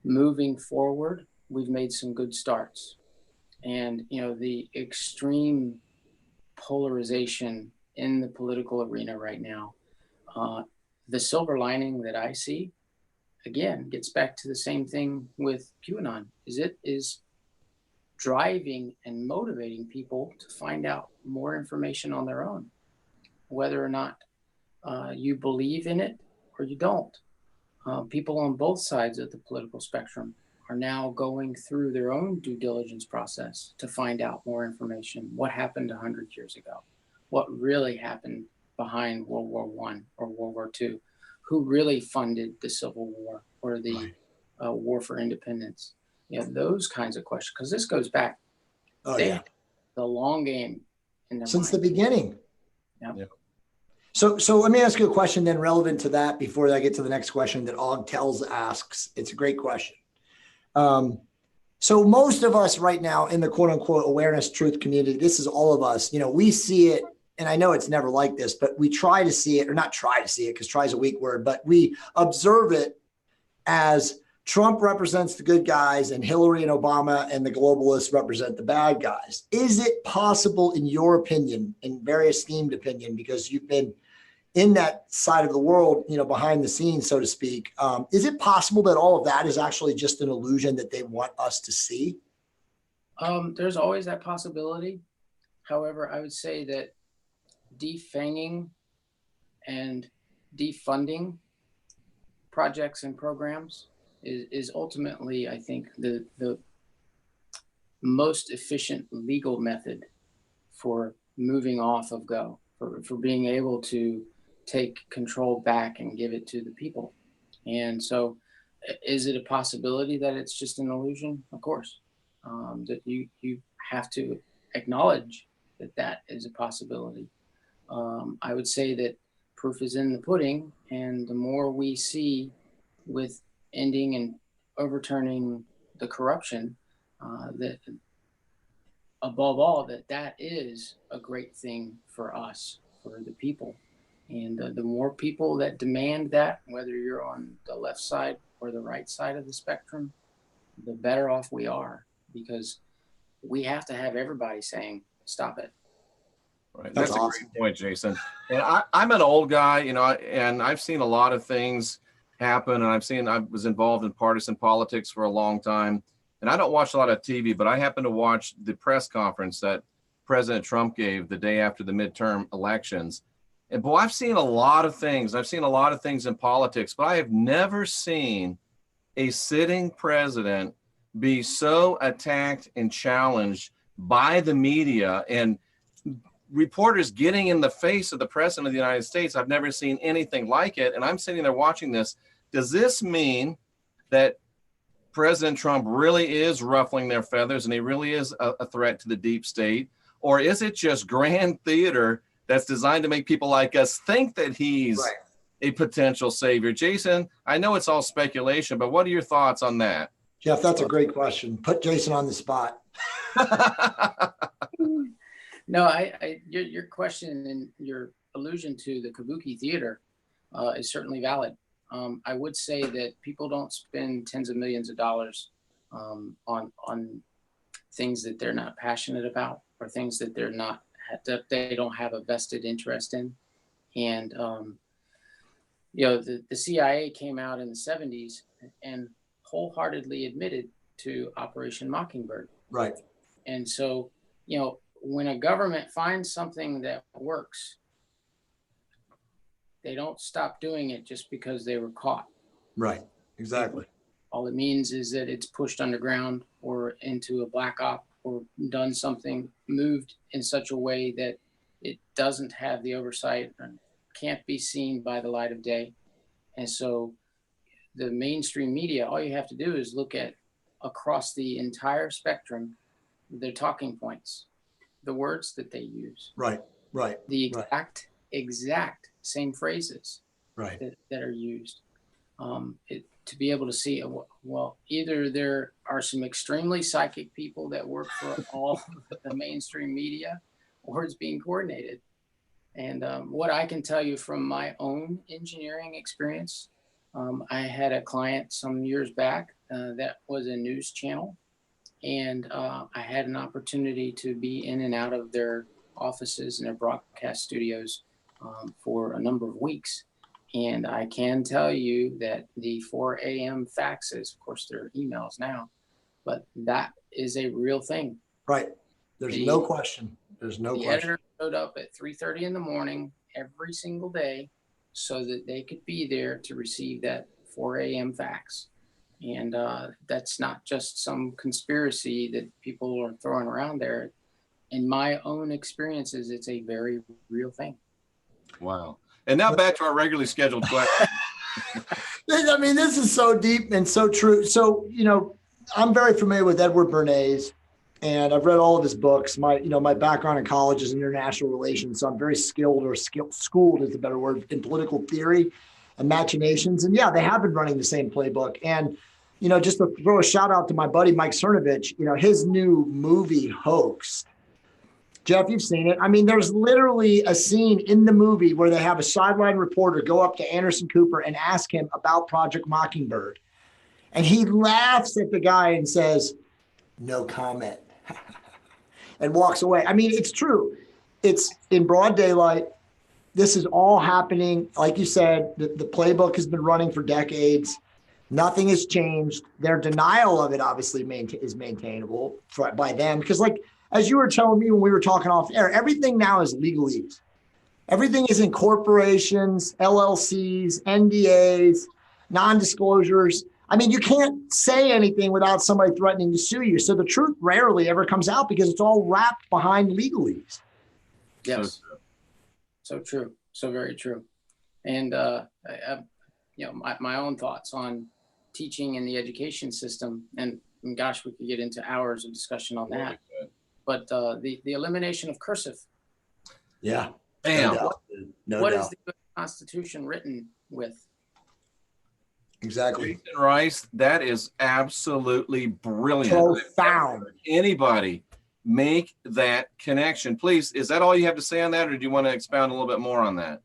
moving forward, we've made some good starts. And, the extreme polarization in the political arena right now, the silver lining that I see, again, gets back to the same thing with QAnon, is it is driving and motivating people to find out more information on their own, whether or not you believe in it or you don't. People on both sides of the political spectrum are now going through their own due diligence process to find out more information. What happened 100 years ago? What really happened behind World War I or World War II? Who really funded the Civil War or the War for Independence? Those kinds of questions, because this goes back the long game in their since minds. The beginning. Yeah. So let me ask you a question then relevant to that before I get to the next question that Og Tells asks. It's a great question. So most of us right now in the quote unquote awareness truth community, this is all of us, we see it, and I know it's never like this, but we try to see it, or not try to see it because try is a weak word, but we observe it as Trump represents the good guys and Hillary and Obama and the globalists represent the bad guys. Is it possible, in your opinion, in very esteemed opinion, because you've been in that side of the world, behind the scenes, so to speak, is it possible that all of that is actually just an illusion that they want us to see? There's always that possibility. However, I would say that defanging and defunding projects and programs is ultimately, I think, the most efficient legal method for moving off of go, for being able to take control back and give it to the people. And so is it a possibility that it's just an illusion? Of course. That you have to acknowledge that is a possibility. I would say that proof is in the pudding. And the more we see with ending and overturning the corruption, that above all, that is a great thing for us, for the people. And the more people that demand that, whether you're on the left side or the right side of the spectrum, the better off we are, because we have to have everybody saying, stop it. Right. That's That's a awesome. great point, Jason. And I'm an old guy, and I've seen a lot of things happen. And I was involved in partisan politics for a long time. And I don't watch a lot of TV, but I happened to watch the press conference that President Trump gave the day after the midterm elections. And boy, I've seen a lot of things. I've seen a lot of things in politics, but I have never seen a sitting president be so attacked and challenged by the media and reporters getting in the face of the president of the United States. I've never seen anything like it. And I'm sitting there watching this. Does this mean that President Trump really is ruffling their feathers and he really is a threat to the deep state? Or is it just grand theater that's designed to make people like us think that he's a potential savior? Jason, I know it's all speculation, but what are your thoughts on that? Jeff, that's a great question. Put Jason on the spot. No, your question and your allusion to the kabuki theater is certainly valid. I would say that people don't spend tens of millions of dollars on things that they're not passionate about, or things that they don't have a vested interest in. And the CIA came out in the 70s and wholeheartedly admitted to Operation Mockingbird. Right. And so, when a government finds something that works, they don't stop doing it just because they were caught. Right. Exactly. All it means is that it's pushed underground or into a black op, or done something, moved in such a way that it doesn't have the oversight and can't be seen by the light of day. And so the mainstream media, all you have to do is look at across the entire spectrum, their talking points, the words that they use. Right. The exact same phrases that are used. To be able to see, well, either there are some extremely psychic people that work for all the mainstream media, or it's being coordinated. And what I can tell you from my own engineering experience, I had a client some years back that was a news channel, and I had an opportunity to be in and out of their offices and their broadcast studios for a number of weeks. And I can tell you that the 4 a.m. faxes, of course, they're emails now, but that is a real thing. Right. There's no question. There's no question. The editor showed up at 3:30 in the morning every single day so that they could be there to receive that 4 a.m. fax. And that's not just some conspiracy that people are throwing around there. In my own experiences, it's a very real thing. Wow. And now back to our regularly scheduled question. I mean, this is so deep and so true. So, I'm very familiar with Edward Bernays, and I've read all of his books. My background in college is in international relations, so I'm very schooled is a better word, in political theory and machinations. And yeah, they have been running the same playbook. And, just to throw a shout out to my buddy, Mike Cernovich, his new movie Hoax. Jeff, you've seen it. I mean, there's literally a scene in the movie where they have a sideline reporter go up to Anderson Cooper and ask him about Project Mockingbird. And he laughs at the guy and says, "No comment," and walks away. I mean, it's true. It's in broad daylight. This is all happening. Like you said, the playbook has been running for decades. Nothing has changed. Their denial of it obviously is maintainable by them, because as you were telling me when we were talking off air, everything now is legalese. Everything is in corporations, LLCs, NDAs, non-disclosures. I mean, you can't say anything without somebody threatening to sue you. So the truth rarely ever comes out because it's all wrapped behind legalese. Yes. So true. So very true. And, my own thoughts on teaching in the education system, and gosh, we could get into hours of discussion on that. But the elimination of cursive. Yeah. Bam. What is the Constitution written with. Exactly. Jason Rice, that is absolutely brilliant. I've never Profound. heard anybody make that connection. Please, is that all you have to say on that, or do you want to expound a little bit more on that?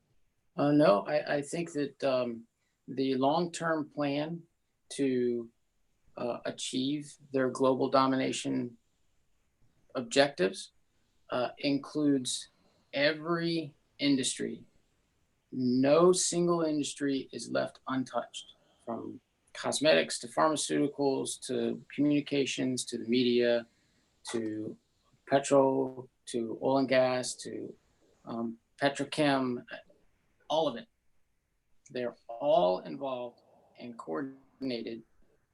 No, I think that the long-term plan to achieve their global domination objectives includes every industry. No single industry is left untouched, from cosmetics to pharmaceuticals to communications to the media to petrol to oil and gas to petrochem, all of it. They're all involved and coordinated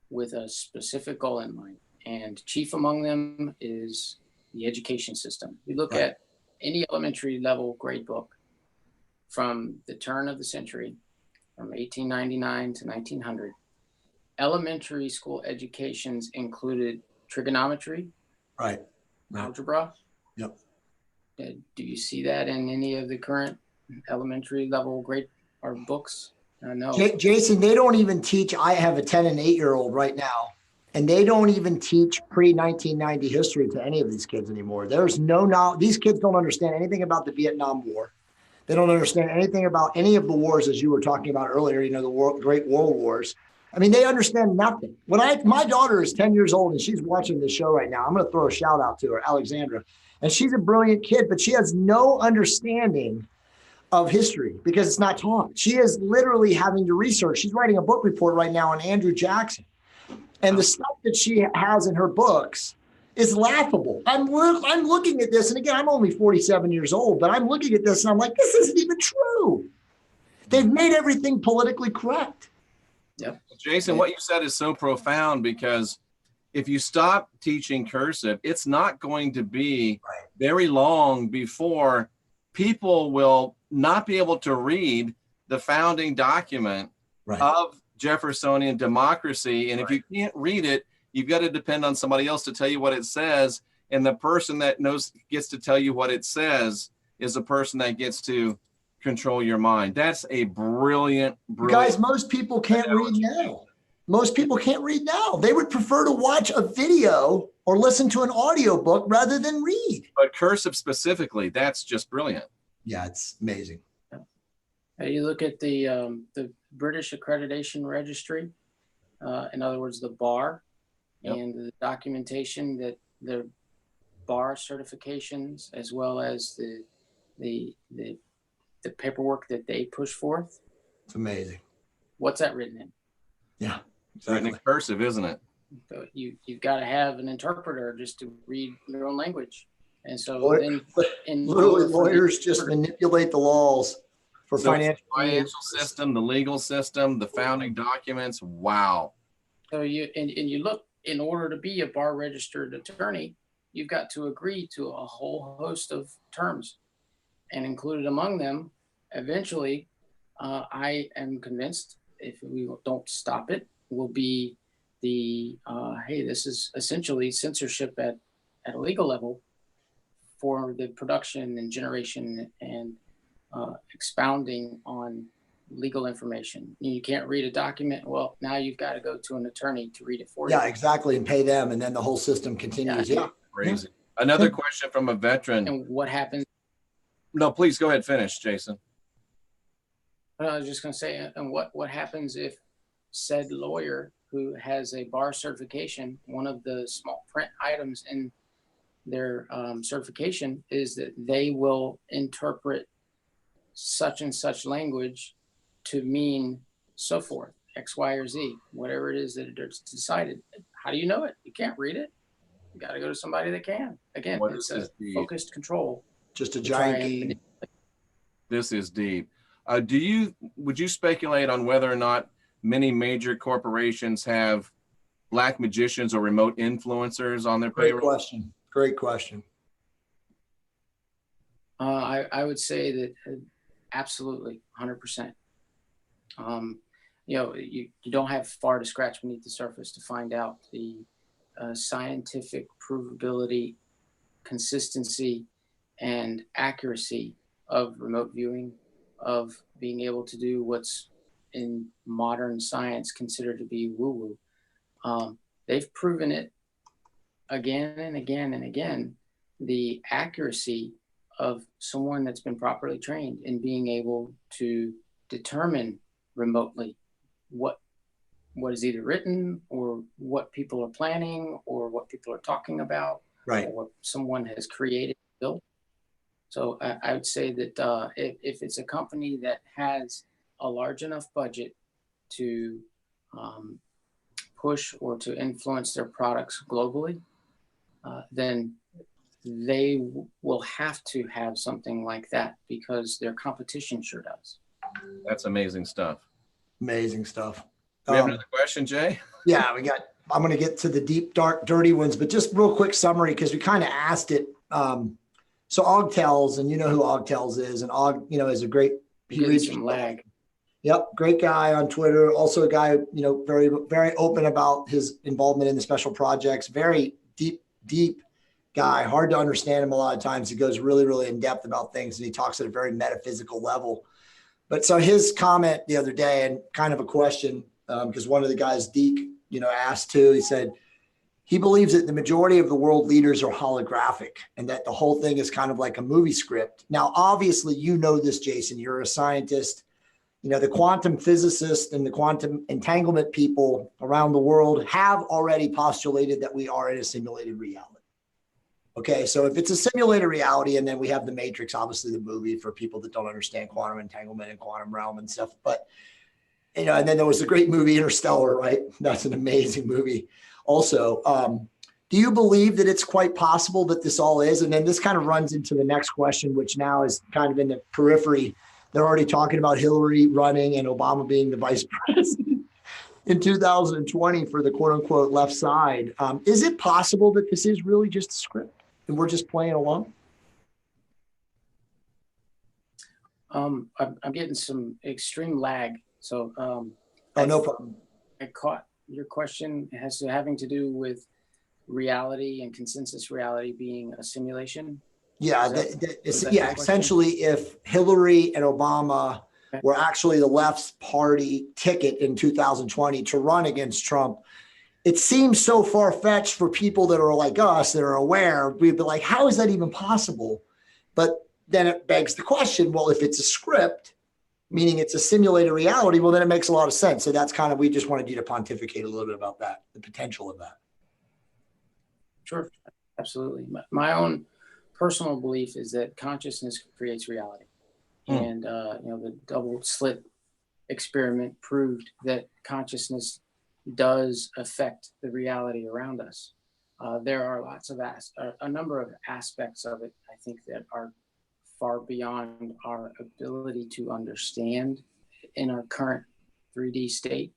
with a specific goal in mind. And chief among them is the education system. You look at any elementary level grade book from the turn of the century, from 1899 to 1900, elementary school educations included trigonometry, algebra. Yep. Do you see that in any of the current elementary level grade or books? No. Jason, they don't even teach. I have a 10 and 8-year-old right now, and they don't even teach pre-1990 history to any of these kids anymore. There's no knowledge. These kids don't understand anything about the Vietnam War. They don't understand anything about any of the wars, as you were talking about earlier, the Great World Wars. I mean, they understand nothing. My daughter is 10 years old and she's watching this show right now. I'm going to throw a shout out to her, Alexandra. And she's a brilliant kid, but she has no understanding of history because it's not taught. She is literally having to research. She's writing a book report right now on Andrew Jackson. And the stuff that she has in her books is laughable. I'm looking at this, and again, I'm only 47 years old, but I'm looking at this and I'm like, this isn't even true. They've made everything politically correct. Yep. Jason, what you said is so profound, because if you stop teaching cursive, it's not going to be very long before people will not be able to read the founding document of Jeffersonian democracy. And if you can't read it, you've got to depend on somebody else to tell you what it says. And the person that gets to tell you what it says is the person that gets to control your mind. That's a brilliant. Guys, most people can't read now. Most people can't read now. They would prefer to watch a video or listen to an audiobook rather than read. But cursive specifically, that's just brilliant. Yeah, it's amazing. You look at the British Accreditation Registry, in other words, the bar, and the documentation that the bar certifications, as well as the paperwork that they push forth. It's amazing. What's that written in? Yeah, it's written in cursive, isn't it? So you've got to have an interpreter just to read your own language. And so literally lawyers just manipulate the laws for financial system, the legal system, the founding documents. Wow. So you look, in order to be a bar registered attorney, you've got to agree to a whole host of terms, and included among them, eventually, I am convinced, if we don't stop it, will be the, hey, this is essentially censorship at a legal level for the production and generation and expounding on legal information. You can't read a document. Well, now you've got to go to an attorney to read it for you. Yeah, exactly. And pay them. And then the whole system continues. Yeah. Crazy. Another question from a veteran. And what happens? No, please go ahead. Finish, Jason. I was just going to say, and what happens if said lawyer who has a bar certification, one of the small print items in their certification is that they will interpret such and such language to mean so forth, X, Y, or Z, whatever it is that it's decided. How do you know it? You can't read it. You got to go to somebody that can. Again, it's a focused control. Just a giant game. This is deep. Would you speculate on whether or not many major corporations have black magicians or remote influencers on their payroll? Great question. I would say that absolutely, 100%. You don't have far to scratch beneath the surface to find out the scientific provability, consistency, and accuracy of remote viewing, of being able to do what's in modern science considered to be woo-woo. They've proven it again and again and again, the accuracy of someone that's been properly trained in being able to determine remotely what is either written or what people are planning or what people are talking about, Right. or what someone has created, built. So I would say that if it's a company that has a large enough budget to push or to influence their products globally, then they will have to have something like that because their competition sure does. That's amazing stuff. Amazing stuff. Do we have another question, Jay? Yeah, I'm going to get to the deep, dark, dirty ones, but just real quick summary, because we kind of asked it. So Augtels, and you know who Augtels is, and Og, is a great, he reads some lag. Yep. Great guy on Twitter. Also a guy, very, very open about his involvement in the special projects, very deep guy, hard to understand him a lot of times. He goes really, really in depth about things, and he talks at a very metaphysical level. But so his comment the other day, and kind of a question, because one of the guys, Deke, asked too, he said, he believes that the majority of the world leaders are holographic and that the whole thing is kind of like a movie script. Now, obviously, this, Jason, you're a scientist. The quantum physicists and the quantum entanglement people around the world have already postulated that we are in a simulated reality. Okay, so if it's a simulated reality, and then we have The Matrix, obviously the movie for people that don't understand quantum entanglement and quantum realm and stuff, but and then there was the great movie Interstellar, right? That's an amazing movie. Also, do you believe that it's quite possible that this all is? And then this kind of runs into the next question, which now is kind of in the periphery. They're already talking about Hillary running and Obama being the vice president in 2020 for the quote unquote left side. Is it possible that this is really just a script and we're just playing along? I'm getting some extreme lag. So no problem. I caught your question having to do with reality and consensus reality being a simulation. Yeah, essentially, if Hillary and Obama were actually the left's party ticket in 2020 to run against Trump, it seems so far-fetched for people that are like us, that are aware. We'd be like, how is that even possible? But then it begs the question, well, if it's a script, meaning it's a simulated reality, well, then it makes a lot of sense. So that's kind of, we just wanted you to pontificate a little bit about that, the potential of that. Sure, absolutely. My own personal belief is that consciousness creates reality. And, the double slit experiment proved that consciousness does affect the reality around us. There are a number of aspects of it, I think, that are far beyond our ability to understand in our current 3D state.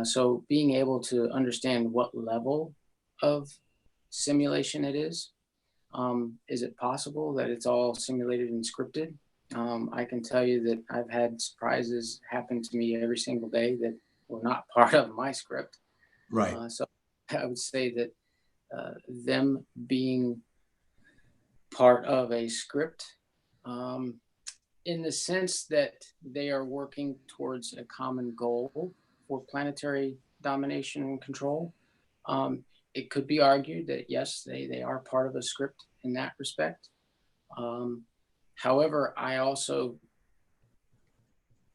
So being able to understand what level of simulation it is it possible that it's all simulated and scripted? I can tell you that I've had surprises happen to me every single day that were not part of my script. Right. So I would say that them being part of a script, in the sense that they are working towards a common goal for planetary domination and control, it could be argued that yes, they are part of a script in that respect. However, I also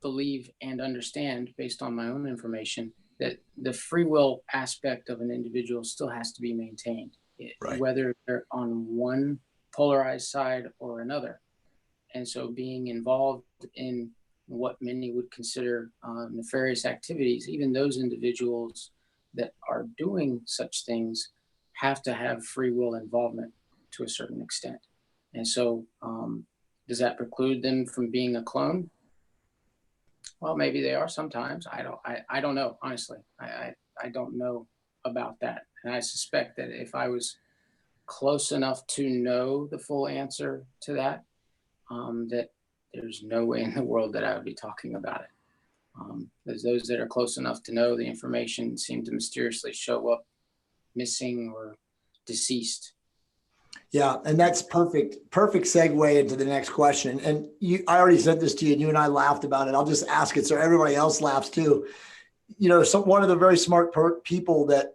believe and understand, based on my own information, that the free will aspect of an individual still has to be maintained, right, whether they're on one polarized side or another. And so being involved in what many would consider nefarious activities, even those individuals that are doing such things have to have free will involvement to a certain extent. And so does that preclude them from being a clone? Well, maybe they are sometimes. I don't know, honestly. I don't know about that. And I suspect that if I was close enough to know the full answer to that, that there's no way in the world that I would be talking about it. There's those that are close enough to know the information seem to mysteriously show up missing or deceased. Yeah, and that's perfect segue into the next question. And I already said this to you, and you and I laughed about it. I'll just ask it so everybody else laughs too. One of the very smart people that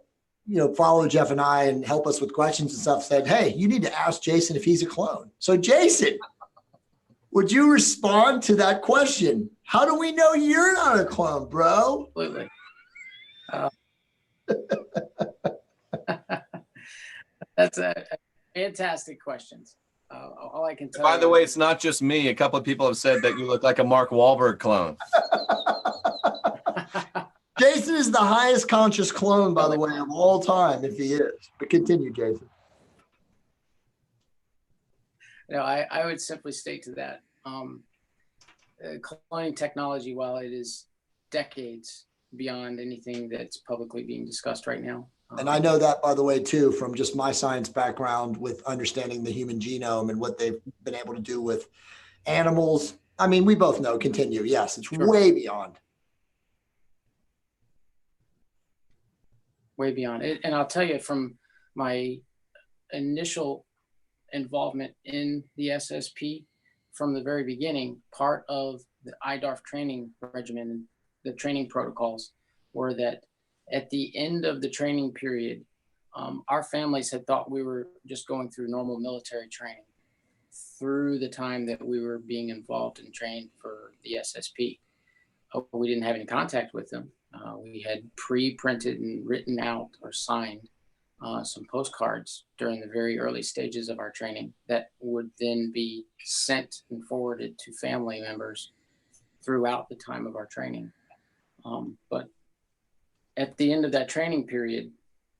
follow Jeff and I and help us with questions and stuff said, "Hey, you need to ask Jason if he's a clone." So, Jason, would you respond to that question? How do we know you're not a clone, bro? Absolutely. That's a fantastic questions. All I can tell By you. the way, it's not just me. A couple of people have said that you look like a Mark Wahlberg clone. Jason is the highest conscious clone, by the way, of all time, if he is. But continue, Jason. No, I would simply state to that, cloning technology, while it is decades beyond anything that's publicly being discussed right now. And I know that, by the way, too, from just my science background with understanding the human genome and what they've been able to do with animals. I mean, we both know, continue. Yes, it's Sure. way beyond. Way beyond it. And I'll tell you, from my initial involvement in the SSP from the very beginning, part of the IDARF training regimen, the training protocols, were that at the end of the training period, our families had thought we were just going through normal military training through the time that we were being involved and trained for the SSP. We didn't have any contact with them. We had pre-printed and written out or signed some postcards during the very early stages of our training that would then be sent and forwarded to family members throughout the time of our training. But at the end of that training period,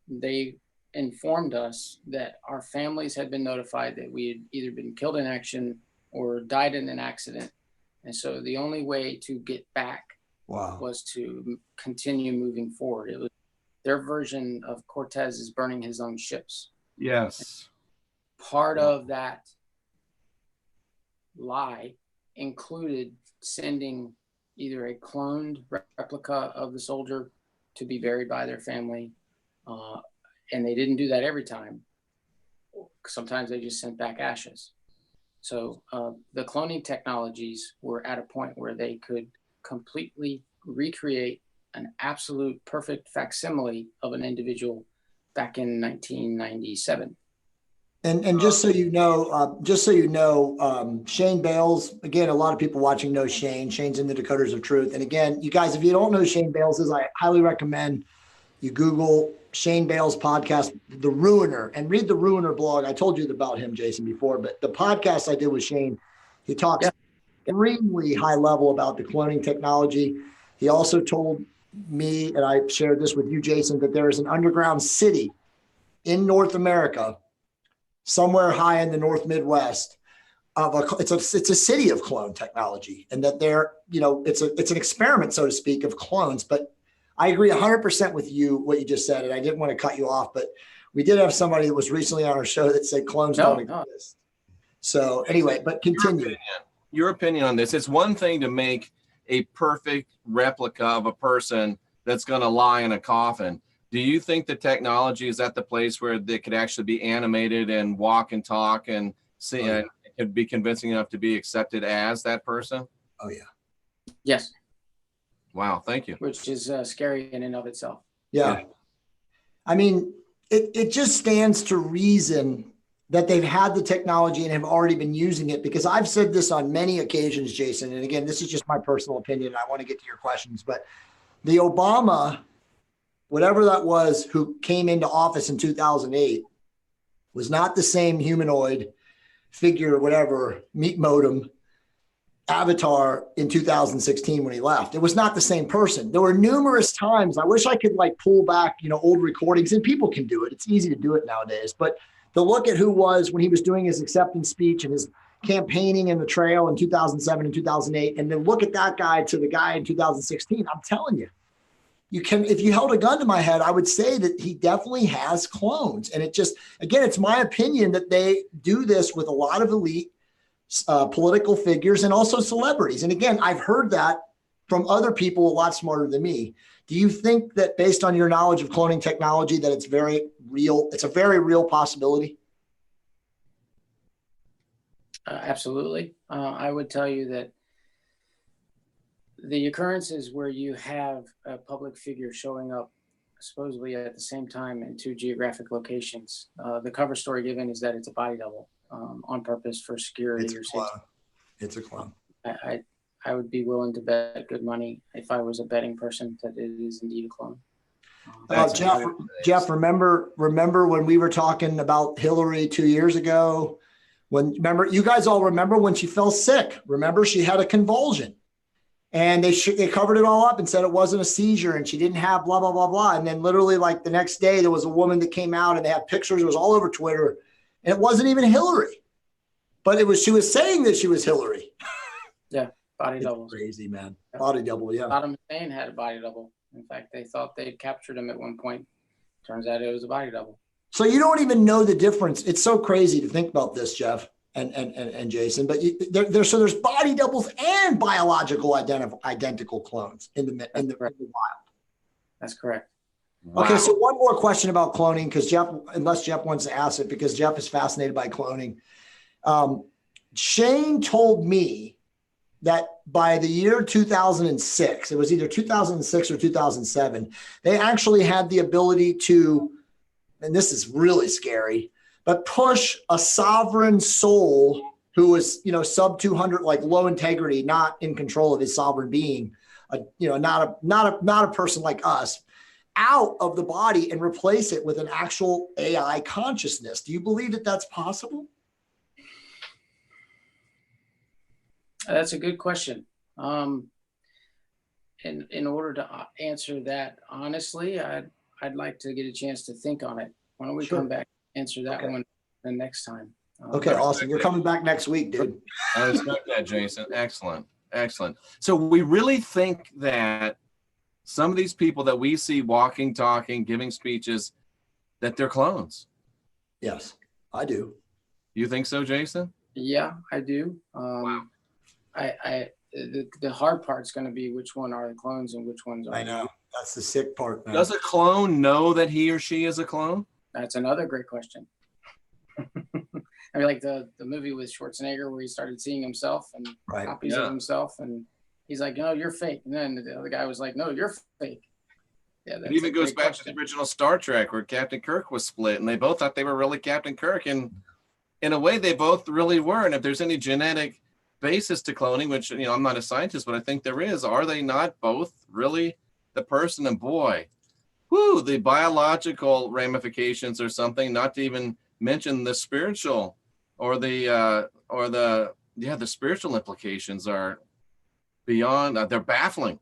they informed us that our families had been notified that we had either been killed in action or died in an accident. And so the only way to get back was to continue moving forward. It was their version of Cortez is burning his own ships. Yes. Part of that lie included sending either a cloned replica of the soldier to be buried by their family. And they didn't do that every time. Sometimes they just sent back ashes. So the cloning technologies were at a point where they could completely recreate an absolute perfect facsimile of an individual back in 1997. And just so you know, Shane Bales, again, a lot of people watching know Shane. Shane's in the Decoders of Truth. And again, you guys, if you don't know who Shane Bales is, I highly recommend you Google Shane Bales' podcast, The Ruiner, and read the Ruiner blog. I told you about him, Jason, before, but the podcast I did with Shane, he talks extremely high level about the cloning technology. He also told me, and I shared this with you, Jason, that there is an underground city in North America, somewhere high in the North Midwest, it's a city of clone technology, and that it's an experiment, so to speak, of clones. But I agree 100% with you, what you just said, and I didn't want to cut you off, but we did have somebody that was recently on our show that said clones don't exist. So anyway, but continue. Your opinion on this. It's one thing to make a perfect replica of a person that's going to lie in a coffin. Do you think the technology is at the place where they could actually be animated and walk and talk and see, and it could be convincing enough to be accepted as that person? Oh, yeah. Yes. Wow. Thank you. Which is scary in and of itself. Yeah. I mean, it just stands to reason that they've had the technology and have already been using it, because I've said this on many occasions, Jason, and again, this is just my personal opinion. I want to get to your questions, but the Obama, whatever that was, who came into office in 2008 was not the same humanoid figure, whatever, meat modem avatar in 2016 when he left. It was not the same person. There were numerous times, I wish I could pull back, old recordings, and people can do it. It's easy to do it nowadays, but to look at who was when he was doing his acceptance speech and his campaigning in the trail in 2007 and 2008, and then look at that guy to the guy in 2016, I'm telling you, if you held a gun to my head, I would say that he definitely has clones. And it just, again, it's my opinion that they do this with a lot of elite political figures and also celebrities. And again, I've heard that from other people a lot smarter than me. Do you think that, based on your knowledge of cloning technology, that it's very real? It's a very real possibility? Absolutely. I would tell you that the occurrences where you have a public figure showing up supposedly at the same time in two geographic locations, the cover story given is that it's a body double on purpose for security It's a or clone. safety. It's a clone. I would be willing to bet good money if I was a betting person that it is indeed a clone. Jeff, remember when we were talking about Hillary 2 years ago? Remember, you guys all remember when she fell sick? Remember, she had a convulsion, and they covered it all up and said it wasn't a seizure, and she didn't have blah blah blah blah. And then literally, like the next day, there was a woman that came out, and they had pictures. It was all over Twitter, and it wasn't even Hillary, but she was saying that she was Hillary. Yeah, body doubles. Crazy, man. Body double. Yeah. Saddam Hussein had a body double. In fact, they thought they'd captured him at one point. Turns out it was a body double. So you don't even know the difference. It's so crazy to think about this, Jeff and Jason. But there's body doubles and biological identical clones in the wild. That's correct. Wow. Okay, so one more question about cloning, because unless Jeff wants to ask it, because Jeff is fascinated by cloning. Shane told me that by the year 2006, it was either 2006 or 2007, they actually had the ability to, and this is really scary, but push a sovereign soul who was, sub 200, like low integrity, not in control of his sovereign being, not a person like us, out of the body and replace it with an actual AI consciousness. Do you believe that that's possible? That's a good question. In order to answer that honestly, I'd like to get a chance to think on it. Why don't we come back and answer that one the next time? Okay, awesome. You're coming back next week, dude. I respect that, Jason. Excellent. Excellent. So we really think that some of these people that we see walking, talking, giving speeches, that they're clones. Yes, I do. You think so, Jason? Yeah, I do. Wow. The hard part's going to be which one are the clones and which ones are. I know. That's the sick part, man. Does a clone know that he or she is a clone? That's another great question. I mean, like the movie with Schwarzenegger where he started seeing himself and copies of himself, and he's like, "No, you're fake." And then the other guy was like, "No, you're fake." Yeah, it even goes back to the original Star Trek where Captain Kirk was split, and they both thought they were really Captain Kirk, and in a way, they both really were. And if there's any genetic basis to cloning, which I'm not a scientist, but I think there is, are they not both really the person? And boy, the biological ramifications or something, not to even mention the spiritual or the spiritual implications are beyond, they're baffling.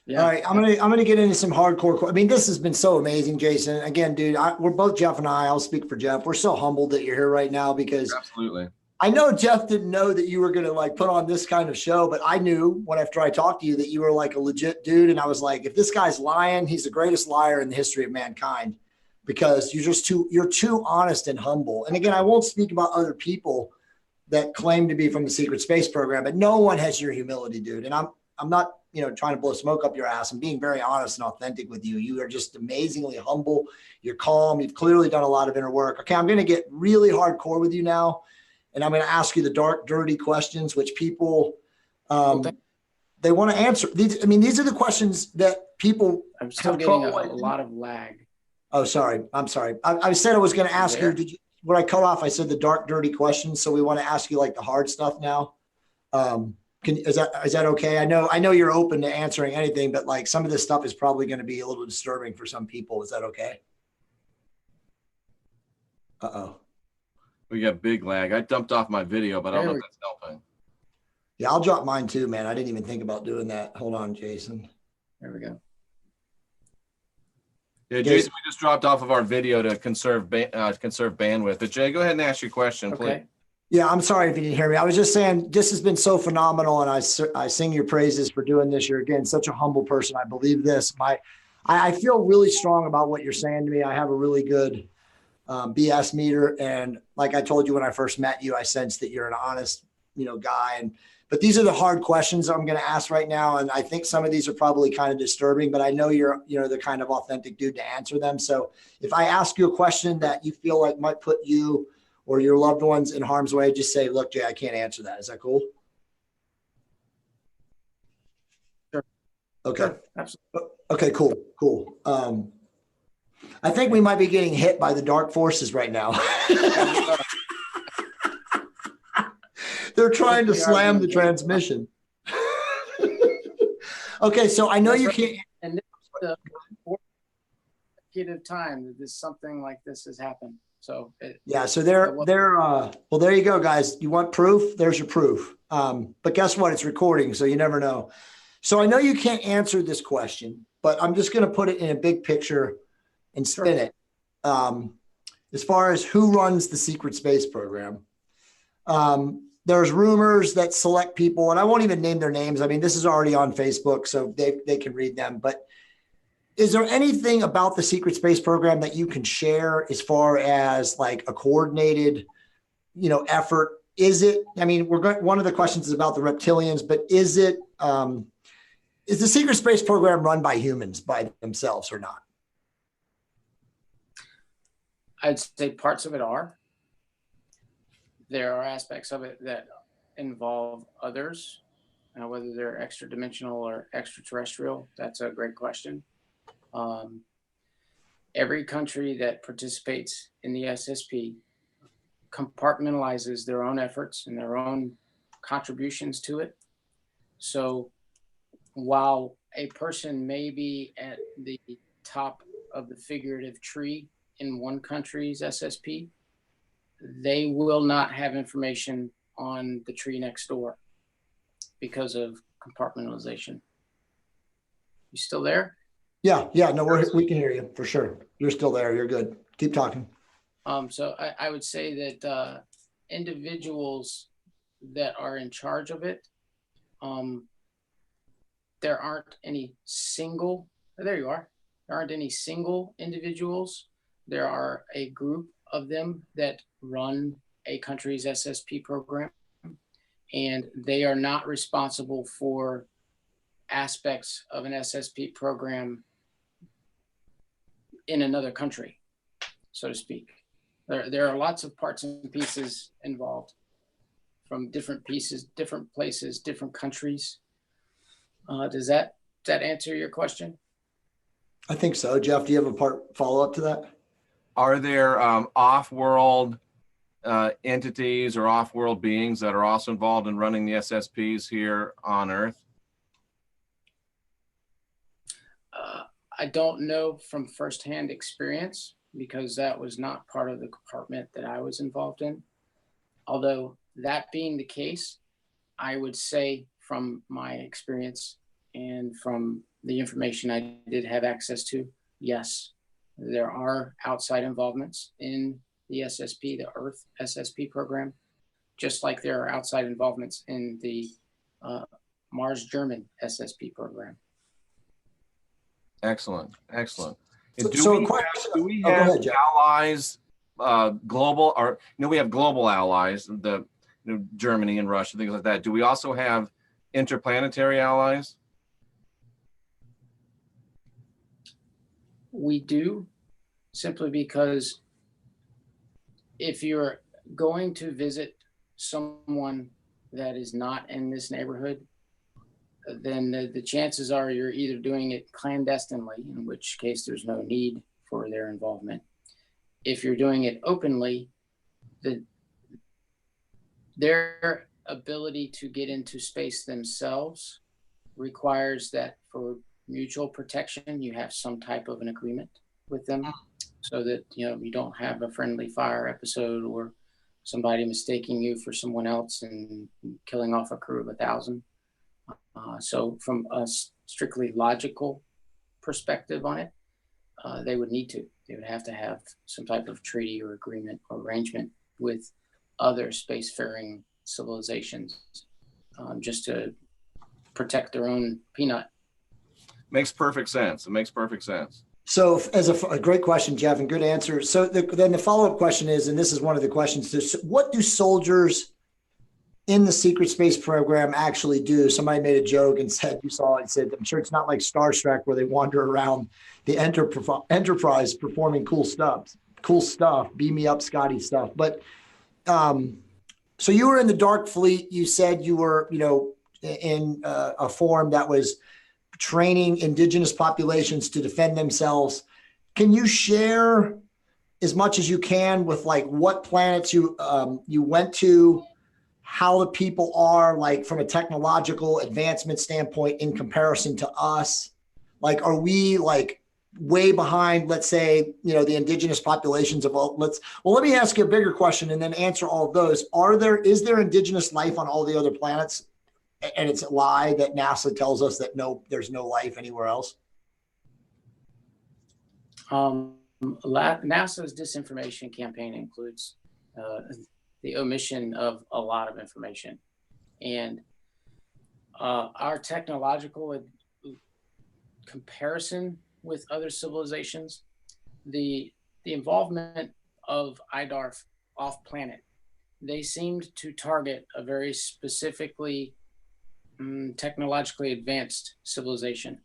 Yeah. All right, I'm gonna get into some hardcore. I mean, this has been so amazing, Jason. Again, dude, we're both, Jeff and I'll speak for Jeff. We're so humbled that you're here right now, because absolutely, I know Jeff didn't know that you were gonna put on this kind of show, but I knew after I talked to you that you were like a legit dude, and I was like, if this guy's lying, he's the greatest liar in the history of mankind, because you're too honest and humble. And again, I won't speak about other people that claim to be from the Secret Space Program, but no one has your humility, dude. And I'm not trying to blow smoke up your ass. I'm being very honest and authentic with you. You are just amazingly humble. You're calm. You've clearly done a lot of inner work. Okay, I'm going to get really hardcore with you now, and I'm going to ask you the dark, dirty questions, which people they want to answer. These are the questions that people. I'm still getting a lot of lag. Oh, sorry. I'm sorry. I said I was going to ask you. When I cut off, I said the dark, dirty questions. So we want to ask you like the hard stuff now. Is that okay? I know you're open to answering anything, but like some of this stuff is probably going to be a little disturbing for some people. Is that okay? Uh-oh. We got big lag. I dumped off my video, but I don't know if that's helping. Yeah, I'll drop mine too, man. I didn't even think about doing that. Hold on, Jason. There we go. Yeah, Jason, we just dropped off of our video to conserve bandwidth. But Jay, go ahead and ask your question, please. Yeah, I'm sorry if you didn't hear me. I was just saying this has been so phenomenal, and I sing your praises for doing this. You're, again, such a humble person. I believe this. I feel really strong about what you're saying to me. I have a really good BS meter, and like I told you when I first met you, I sense that you're an honest, guy. But these are the hard questions I'm going to ask right now, and I think some of these are probably kind of disturbing, but I know you're, the kind of authentic dude to answer them. So if I ask you a question that you feel like might put you or your loved ones in harm's way, just say, look, Jay, I can't answer that. Is that cool? Sure. Okay. Sure. Absolutely. Okay, cool. I think we might be getting hit by the dark forces right now. They're trying to slam the transmission. Okay, so I know you can't. And this is the fourth consecutive time that something like this has happened. So yeah, so they're well, there you go, guys. You want proof? There's your proof. But guess what? It's recording, so you never know. So I know you can't answer this question, but I'm just going to put it in a big picture and spin it. As far as who runs the secret space program, there's rumors that select people, and I won't even name their names. I mean, this is already on Facebook, so they can read them. But is there anything about the secret space program that you can share as far as like a coordinated, effort? Is it? I mean, one of the questions is about the reptilians, but is it? Is the secret space program run by humans by themselves or not? I'd say parts of it are. There are aspects of it that involve others, whether they're extra dimensional or extraterrestrial. That's a great question. Every country that participates in the SSP compartmentalizes their own efforts and their own contributions to it. So while a person may be at the top of the figurative tree in one country's SSP, they will not have information on the tree next door because of compartmentalization. You still there? Yeah. No, we can hear you for sure. You're still there. You're good. Keep talking. So I would say that individuals that are in charge of it, there aren't any single. There you are. There aren't any single individuals. There are a group of them that run a country's SSP program, and they are not responsible for aspects of an SSP program in another country, so to speak. There are lots of parts and pieces involved from different pieces, different places, different countries. Does that answer your question? I think so. Jeff, do you have a follow-up to that? Are there off-world entities or off-world beings that are also involved in running the SSPs here on Earth? I don't know from firsthand experience because that was not part of the compartment that I was involved in. Although that being the case, I would say from my experience and from the information I did have access to, yes, there are outside involvements in the SSP, the Earth SSP program, just like there are outside involvements in the Mars German SSP program. Excellent. Do we have allies, global, or we have global allies, Germany and Russia, things like that. Do we also have interplanetary allies? We do, simply because if you're going to visit someone that is not in this neighborhood, then the chances are you're either doing it clandestinely, in which case there's no need for their involvement. If you're doing it openly, their ability to get into space themselves requires that for mutual protection, you have some type of an agreement with them so that, you don't have a friendly fire episode or somebody mistaking you for someone else and killing off a crew of 1,000. So from a strictly logical perspective on it, they would have to have some type of treaty or agreement or arrangement with other spacefaring civilizations just to protect their own peanut. Makes perfect sense. It makes perfect sense. So as a great question, Jeff, and good answer. So then the follow-up question is, and this is one of the questions, what do soldiers in the secret space program actually do? Somebody made a joke and said, I'm sure it's not like Star Trek where they wander around the Enterprise performing cool stuff, beam me up, Scotty stuff. But so you were in the Dark Fleet. You said you were, in a form that was training indigenous populations to defend themselves. Can you share as much as you can with like what planets you went to, how the people are like from a technological advancement standpoint in comparison to us? Like, are we like way behind, let's say, the indigenous populations of all, let me ask you a bigger question and then answer all of those. Is there indigenous life on all the other planets? And it's a lie that NASA tells us that no, there's no life anywhere else. NASA's disinformation campaign includes the omission of a lot of information, and our technological comparison with other civilizations, the involvement of IDARF off planet, they seemed to target a very specifically technologically advanced civilization.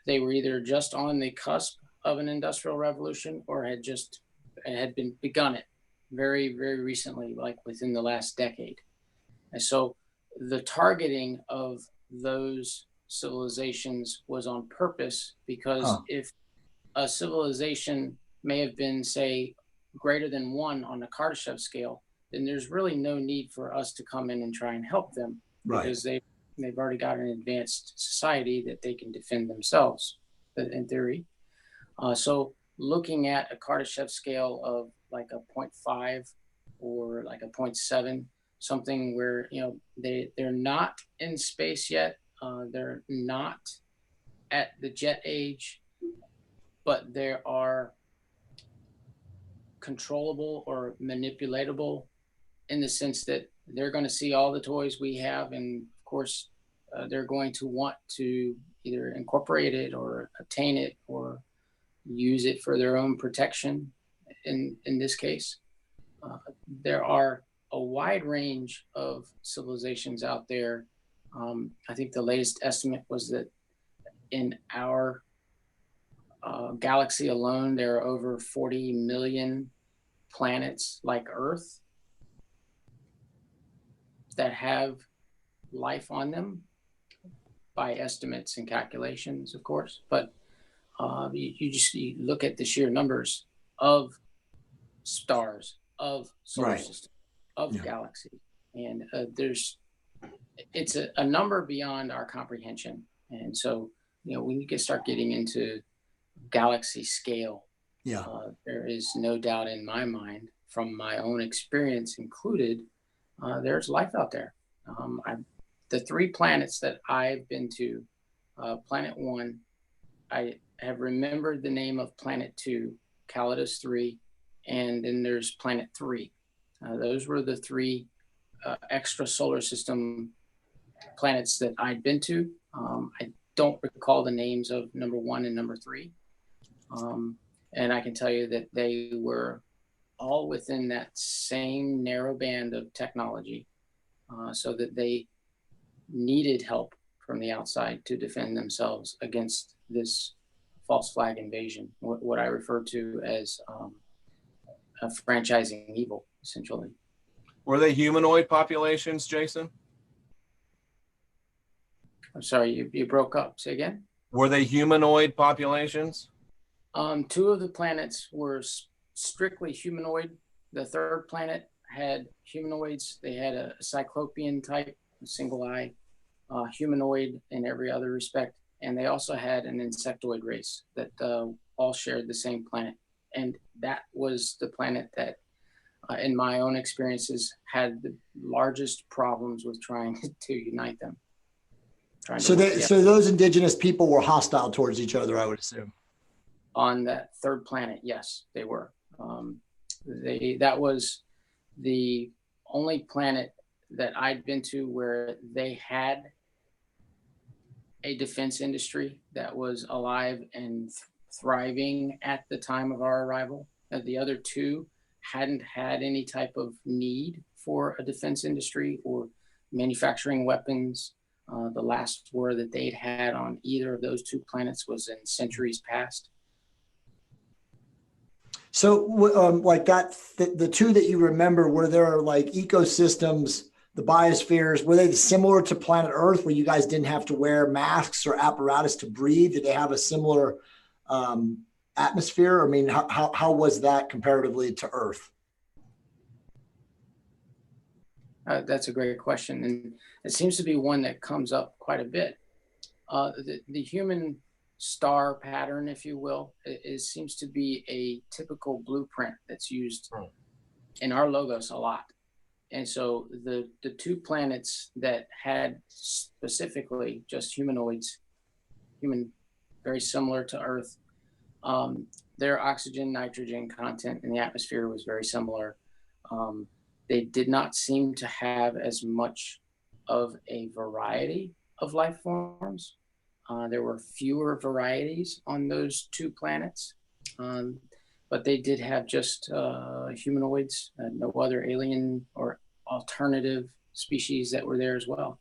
They were either just on the cusp of an industrial revolution or had begun it very, very recently, like within the last decade. And so the targeting of those civilizations was on purpose, because if a civilization may have been, say, greater than 1 on the Kardashev scale, then there's really no need for us to come in and try and help them, right? Because they've already got an advanced society that they can defend themselves, in theory. So looking at a Kardashev scale of like a 0.5 or like a 0.7, something where they're not in space yet, they're not at the jet age, but they are controllable or manipulatable in the sense that they're going to see all the toys we have, and of course they're going to want to either incorporate it or obtain it or use it for their own protection. In this case, there are a wide range of civilizations out there. I think the latest estimate was that in our galaxy alone, there are over 40 million planets like Earth that have life on them, by estimates and calculations, of course. But you look at the sheer numbers of stars, of solar systems, of galaxies, and it's a number beyond our comprehension. And so, when you start getting into galaxy scale, there is no doubt in my mind, from my own experience included, there's life out there. The 3 planets that I've been to, Planet 1, I have remembered the name of Planet 2, Calidus 3, and then there's Planet 3. Those were the 3 extra solar system planets that I'd been to. I don't recall the names of number 1 and number 3. And I can tell you that they were all within that same narrow band of technology, so that they needed help from the outside to defend themselves against this false flag invasion, what I refer to as a franchising evil, essentially. Were they humanoid populations, Jason? I'm sorry, you broke up. Say again? Were they humanoid populations? 2 of the planets were strictly humanoid. The 3rd planet had humanoids. They had a cyclopean type, a single eye, humanoid in every other respect. And they also had an insectoid race that all shared the same planet. And that was the planet that, in my own experiences, had the largest problems with trying to unite them. So those indigenous people were hostile towards each other, I would assume. On that 3rd planet, yes, they were. That was the only planet that I'd been to where they had a defense industry that was alive and thriving at the time of our arrival. The other 2 hadn't had any type of need for a defense industry or manufacturing weapons. The last war that they'd had on either of those 2 planets was in centuries past. So like that, the two that you remember, were there like ecosystems, the biospheres, were they similar to planet Earth where you guys didn't have to wear masks or apparatus to breathe? Did they have a similar atmosphere? I mean, how was that comparatively to Earth? That's a great question. And it seems to be one that comes up quite a bit. The human star pattern, if you will, seems to be a typical blueprint that's used in our logos a lot. And so the two planets that had specifically just humanoids, very similar to Earth, their oxygen, nitrogen content in the atmosphere was very similar. They did not seem to have as much of a variety of life forms. There were fewer varieties on those two planets, but they did have just humanoids, no other alien or alternative species that were there as well.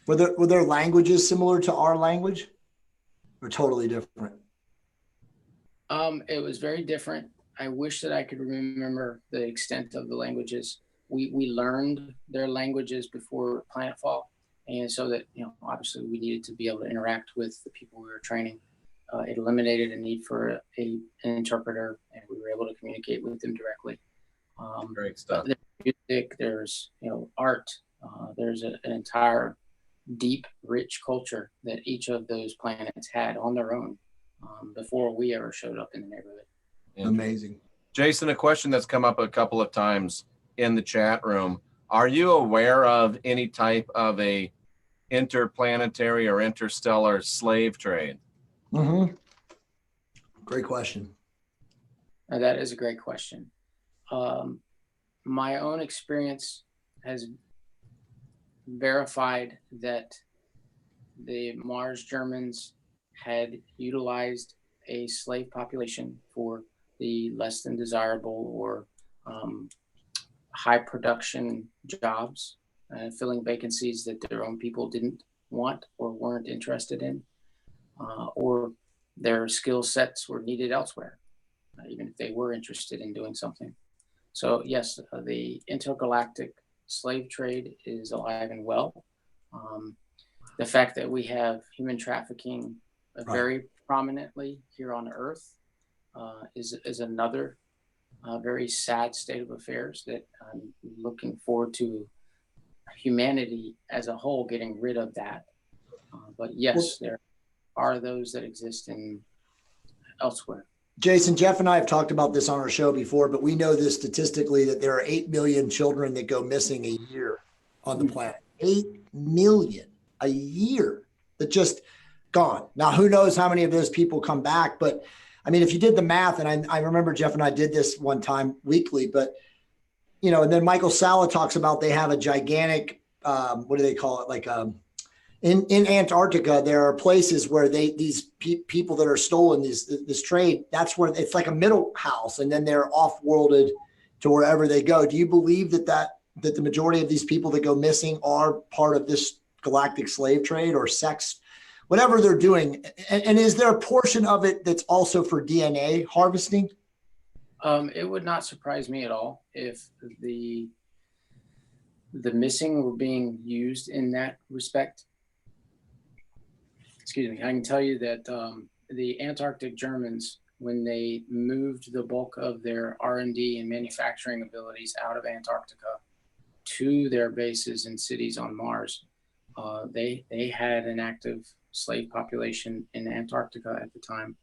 Were there languages similar to our language, or totally different? It was very different. I wish that I could remember the extent of the languages. We learned their languages before planetfall, and so that, obviously we needed to be able to interact with the people we were training. It eliminated a need for an interpreter, and we were able to communicate with them directly. Great stuff. There's music, there's art, there's an entire deep, rich culture that each of those planets had on their own before we ever showed up in the neighborhood. Amazing. Jason, a question that's come up a couple of times in the chat room. Are you aware of any type of a interplanetary or interstellar slave trade? Mm-hmm. Great question. Now, that is a great question. My own experience has verified that the Mars Germans had utilized a slave population for the less than desirable or high production jobs, filling vacancies that their own people didn't want or weren't interested in, or their skill sets were needed elsewhere, even if they were interested in doing something. So yes, the intergalactic slave trade is alive and well. The fact that we have human trafficking very prominently here on Earth is another very sad state of affairs that I'm looking forward to humanity as a whole getting rid of that. But yes, there are those that exist elsewhere. Jason, Jeff and I have talked about this on our show before, but we know this statistically that there are 8 million children that go missing a year on the planet. 8 million a year that just gone. Now, who knows how many of those people come back? But I mean, if you did the math, and I remember Jeff and I did this one time weekly, but, and then Michael Salla talks about they have a gigantic, what do they call it? Like in Antarctica, there are places where these people that are stolen, this trade, that's where it's like a middle house, and then they're off-worlded to wherever they go. Do you believe that the majority of these people that go missing are part of this galactic slave trade or sex, whatever they're doing? And is there a portion of it that's also for DNA harvesting? It would not surprise me at all if the missing were being used in that respect. Excuse me. I can tell you that the Antarctic Germans, when they moved the bulk of their R&D and manufacturing abilities out of Antarctica to their bases and cities on Mars, they had an active slave population in Antarctica at the time.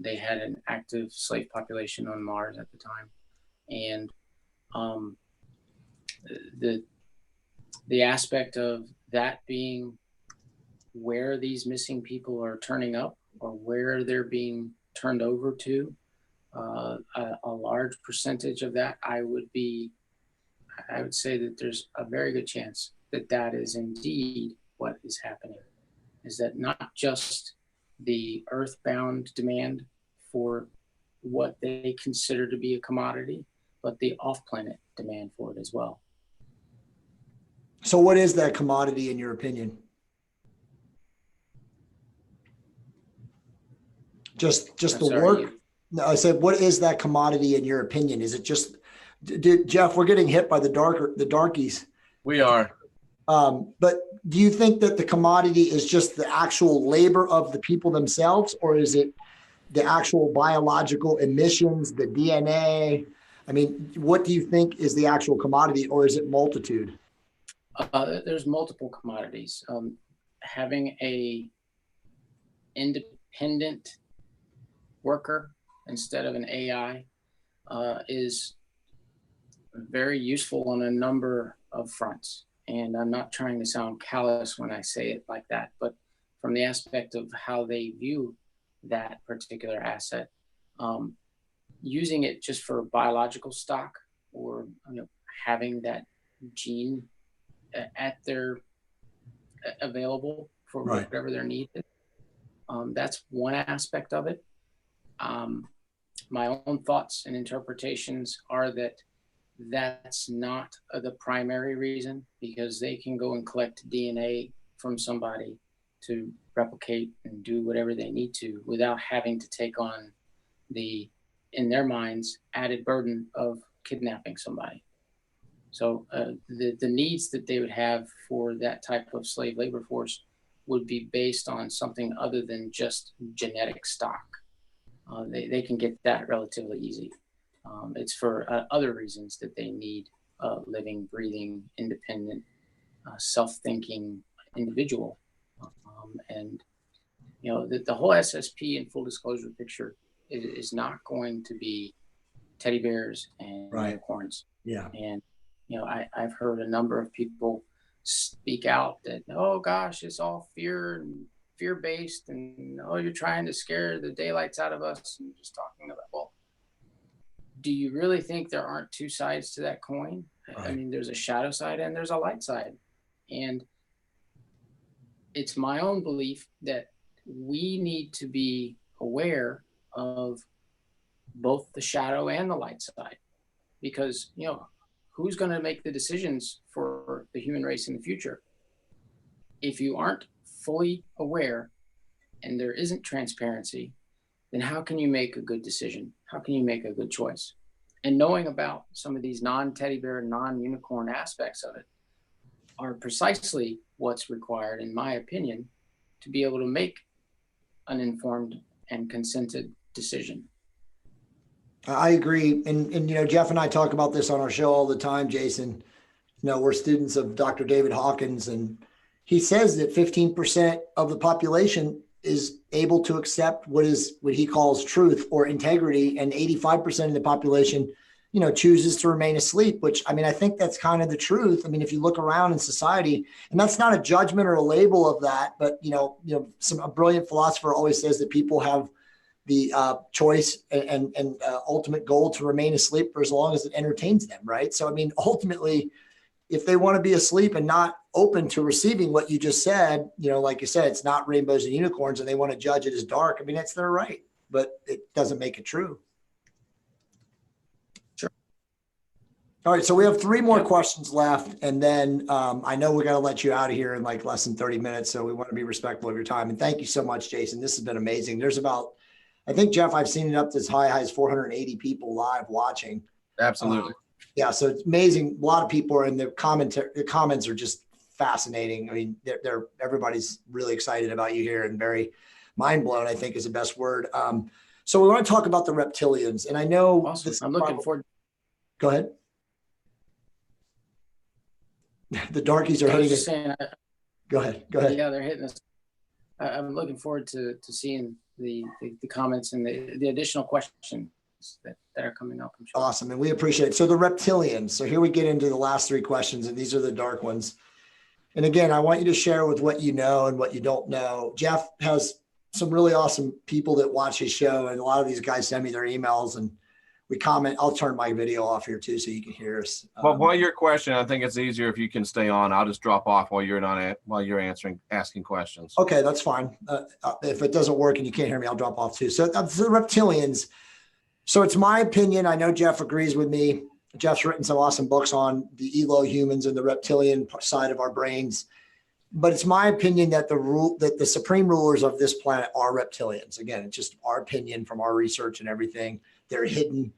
They had an active slave population on Mars at the time. And the aspect of that being where these missing people are turning up or where they're being turned over to, a large percentage of that, I would say that there's a very good chance that is indeed what is happening. Is that not just the earthbound demand for what they consider to be a commodity, but the off-planet demand for it as well. So what is that commodity in your opinion? Just the work? No, I said, what is that commodity in your opinion? Is it just, Jeff, we're getting hit by the darkies. We are. But do you think that the commodity is just the actual labor of the people themselves, or is it the actual biological emissions, the DNA? I mean, what do you think is the actual commodity, or is it multitude? There's multiple commodities. Having a independent worker instead of an AI is very useful on a number of fronts. And I'm not trying to sound callous when I say it like that, but from the aspect of how they view that particular asset, using it just for biological stock, or having that gene at their available for Right. whatever their need is. That's one aspect of it. My own thoughts and interpretations are that that's not the primary reason, because they can go and collect DNA from somebody to replicate and do whatever they need to without having to take on the, in their minds, added burden of kidnapping somebody. So the needs that they would have for that type of slave labor force would be based on something other than just genetic stock. They can get that relatively easy. It's for other reasons that they need a living, breathing, independent, self-thinking individual. And the whole SSP and full disclosure picture is not going to be teddy bears and Right. unicorns. Yeah. And I've heard a number of people speak out that, oh gosh, it's all fear-based, and oh, you're trying to scare the daylights out of us, and just talking about, well, do you really think there aren't two sides to that coin? Right. I mean, there's a shadow side and there's a light side. And it's my own belief that we need to be aware of both the shadow and the light side, because, who's going to make the decisions for the human race in the future? If you aren't fully aware and there isn't transparency, then how can you make a good decision? How can you make a good choice? And knowing about some of these non-teddy bear, non-unicorn aspects of it are precisely what's required, in my opinion, to be able to make an informed and consented decision. I agree. And Jeff and I talk about this on our show all the time, Jason. We're students of Dr. David Hawkins, and he says that 15% of the population is able to accept what he calls truth or integrity, and 85% of the population, chooses to remain asleep, which, I mean, I think that's kind of the truth. I mean, if you look around in society, and that's not a judgment or a label of that, but, a brilliant philosopher always says that people have the choice and ultimate goal to remain asleep for as long as it entertains them, right? So, I mean, ultimately, if they want to be asleep and not open to receiving what you just said, like you said, it's not rainbows and unicorns, and they want to judge it as dark. I mean, that's their right, but it doesn't make it true. Sure. All right. So we have 3 more questions left. And then I know we're going to let you out of here in like less than 30 minutes. So we want to be respectful of your time. And thank you so much, Jason. This has been amazing. There's about, I think, Jeff, I've seen it up to as high as 480 people live watching. Absolutely. Yeah, so it's amazing. A lot of people are in the comments are just fascinating. I mean, everybody's really excited about you here and very mind blown, I think is the best word. So we want to talk about the reptilians, and I know awesome. I'm looking forward. Go ahead. The darkies are hitting us. Go ahead. Yeah, they're hitting us. I'm looking forward to seeing the comments and the additional questions that are coming up. I'm sure. Awesome. And we appreciate it. So the reptilians. So here we get into the last 3 questions, and these are the dark ones. And again, I want you to share with what you know and what you don't know. Jeff has some really awesome people that watch his show, and a lot of these guys send me their emails and we comment. I'll turn my video off here too, so you can hear us. Well, while you're questioning, I think it's easier if you can stay on. I'll just drop off while you're asking questions. Okay, that's fine. If it doesn't work and you can't hear me, I'll drop off too. So the reptilians. So it's my opinion. I know Jeff agrees with me. Jeff's written some awesome books on the Elo humans and the reptilian side of our brains. but it's my opinion that the supreme rulers of this planet are reptilians. Again, it's just our opinion from our research and everything. They're hidden.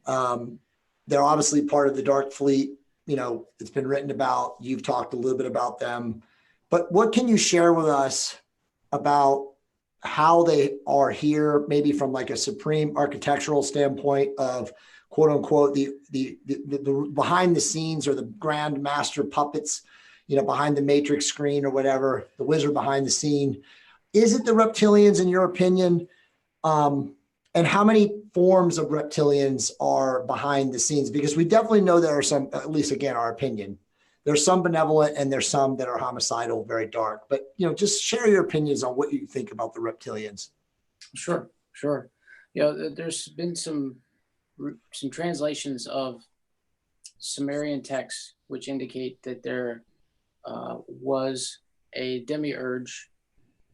They're obviously part of the Dark Fleet. You know, it's been written about. You've talked a little bit about them, but what can you share with us about how they are here, maybe from like a supreme architectural standpoint of quote unquote the behind the scenes or the grand master puppets, you know, behind the matrix screen or whatever, the wizard behind the scene? Is it the reptilians in your opinion? And how many forms of reptilians are behind the scenes? Because we definitely know there are some, at least again, our opinion, there's some benevolent and there's some that are homicidal, very dark. But, you know, just share your opinions on what you think about the reptilians. Sure, sure. You know, there's been some translations of Sumerian texts which indicate that there was a demiurge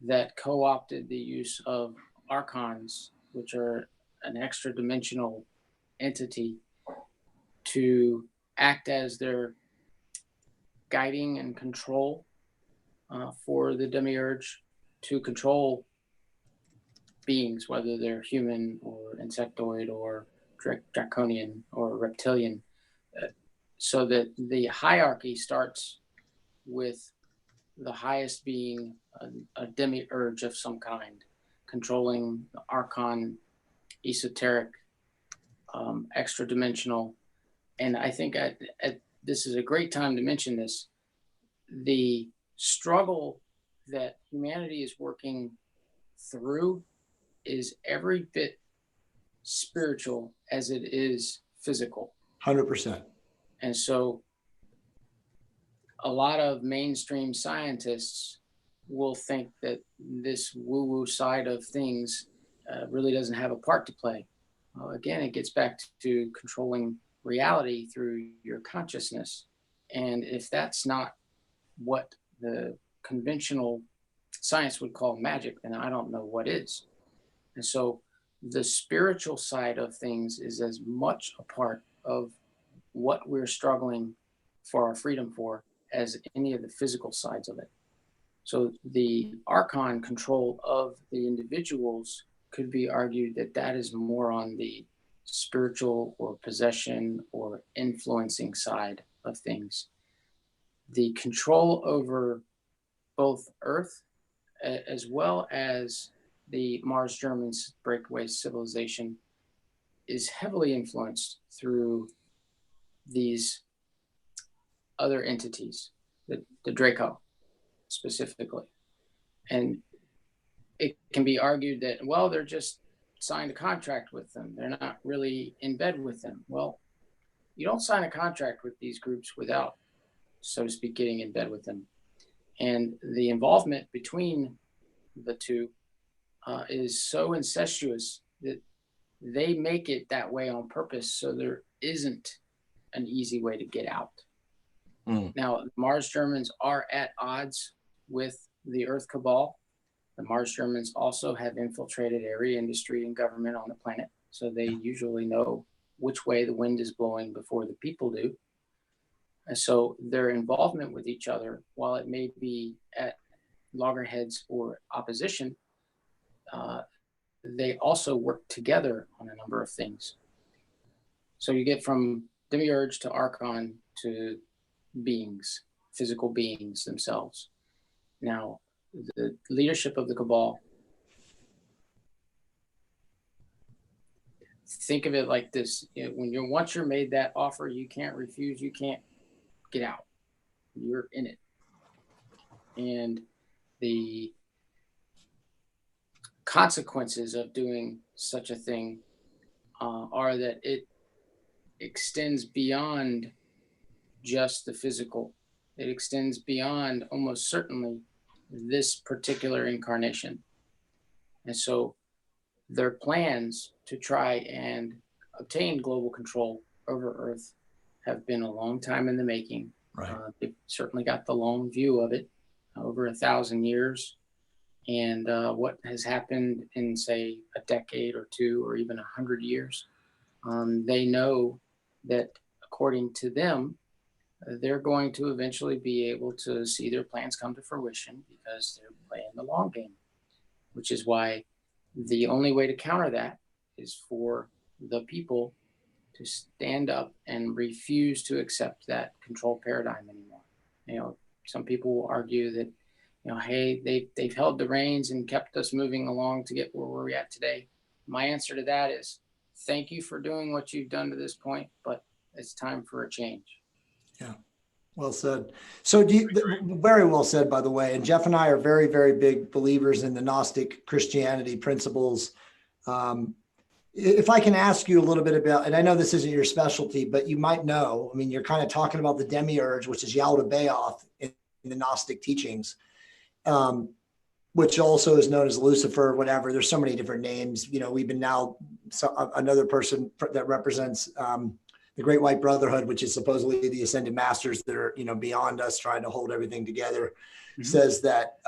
that co-opted the use of archons, which are an extra dimensional entity, to act as their guiding and control for the demiurge to control beings, whether they're human or insectoid or draconian or reptilian, so that the hierarchy starts with the highest being a demiurge of some kind, controlling the archon, esoteric, extra dimensional. And I think this is a great time to mention this. The struggle that humanity is working through is every bit spiritual as it is physical. 100%. And so a lot of mainstream scientists will think that this woo-woo side of things really doesn't have a part to play. Again, it gets back to controlling reality through your consciousness. And if that's not what the conventional science would call magic, then I don't know what is. And so the spiritual side of things is as much a part of what we're struggling for our freedom for as any of the physical sides of it. So the archon control of the individuals could be argued that that is more on the spiritual or possession or influencing side of things. The control over both Earth as well as the Mars Germans breakaway civilization is heavily influenced through these other entities, the Draco specifically. And it can be argued that, well, they're just signed a contract with them. They're not really in bed with them. Well, you don't sign a contract with these groups without, so to speak, getting in bed with them. And the involvement between the two is so incestuous that they make it that way on purpose, so there isn't an easy way to get out. Now, Mars Germans are at odds with the Earth Cabal. The Mars Germans also have infiltrated every industry and government on the planet, so they usually know which way the wind is blowing before the people do. And so their involvement with each other, while it may be at loggerheads or opposition, they also work together on a number of things. So you get from demiurge to archon to beings, physical beings themselves. Now, the leadership of the cabal, think of it like this: once you're made that offer, you can't refuse, you can't get out. You're in it. And the consequences of doing such a thing are that it extends beyond just the physical. It extends beyond almost certainly this particular incarnation. And so their plans to try and obtain global control over Earth have been a long time in the making. Right. They've certainly got the long view of it, over 1,000 years. And what has happened in, say, a decade or two, or even 100 years, they know that according to them, they're going to eventually be able to see their plans come to fruition because they're playing the long game, which is why the only way to counter that is for the people to stand up and refuse to accept that control paradigm anymore. You know, some people will argue that, you know, hey, they've held the reins and kept us moving along to get where we're at today. My answer to that is thank you for doing what you've done to this point, but it's time for a change. Yeah. Well said. So very well said, by the way. And Jeff and I are very, very big believers in the Gnostic Christianity principles. If I can ask you a little bit about, and I know this isn't your specialty, but you might know, I mean, you're kind of talking about the demiurge, which is Yaldabaoth in the Gnostic teachings, which also is known as Lucifer, whatever. There's so many different names. You know, we've been now, another person that represents the Great White Brotherhood, which is supposedly the ascended masters that are, you know, beyond us, trying to hold everything together, says that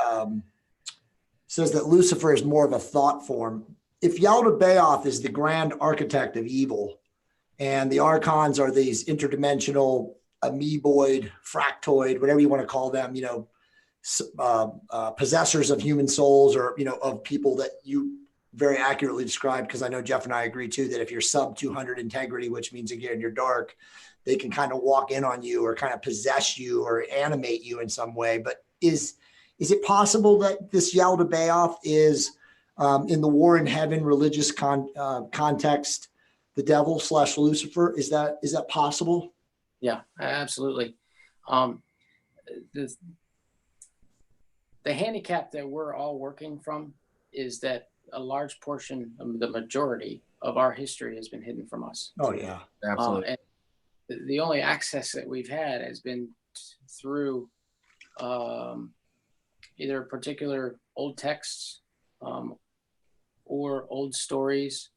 Lucifer is more of a thought form. If Yaldabaoth is the grand architect of evil, and the archons are these interdimensional, amoeboid, fractoid, whatever you want to call them, you know, possessors of human souls, or, you know, of people that you very accurately described, because I know Jeff and I agree too, that if you're sub 200 integrity, which means again, you're dark, they can kind of walk in on you or kind of possess you or animate you in some way. But is it possible that this Yaldabaoth is in the war in heaven religious context, the devil / Lucifer? Is that possible? Yeah, absolutely. The handicap that we're all working from is that a large portion of the majority of our history has been hidden from us. Oh yeah, absolutely. And the only access that we've had has been through either particular old texts or old stories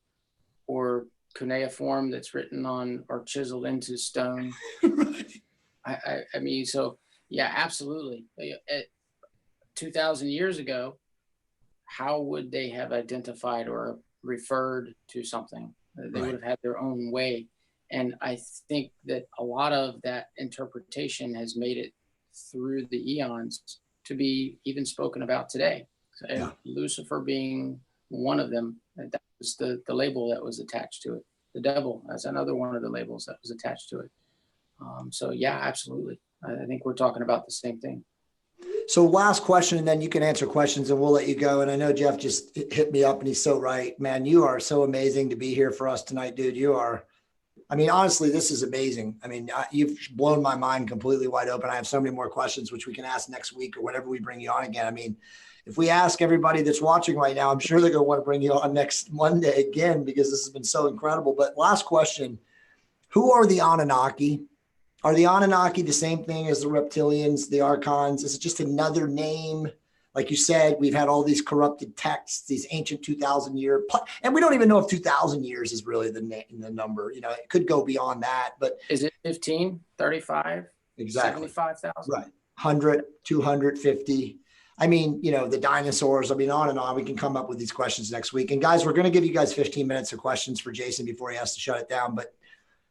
or cuneiform that's written on or chiseled into stone. Right. I mean, so yeah, absolutely. 2,000 years ago, how would they have identified or referred to something? They would have had their own way. And I think that a lot of that interpretation has made it through the eons to be even spoken about today. So, yeah. Lucifer being one of them, that was the label that was attached to it. The devil, that's another one of the labels that was attached to it. So yeah, absolutely. I think we're talking about the same thing. So last question, and then you can answer questions and we'll let you go. And I know Jeff just hit me up and he's so right, man. You are so amazing to be here for us tonight, dude. You are, I mean, honestly, this is amazing. I mean, you've blown my mind completely wide open. I have so many more questions, which we can ask next week or whenever we bring you on again. I mean, if we ask everybody that's watching right now, I'm sure they're going to want to bring you on next Monday again, because this has been so incredible. But last question, who are the Anunnaki? Are the Anunnaki the same thing as the reptilians, the archons? Is it just another name? Like you said, we've had all these corrupted texts, these ancient 2,000 year, and we don't even know if 2,000 years is really the number. You know, it could go beyond that, but is it 15, 35, exactly 75,000? Right. 100, 250. I mean, you know, the dinosaurs, I mean, on and on. We can come up with these questions next week. And guys, we're going to give you guys 15 minutes of questions for Jason before he has to shut it down. But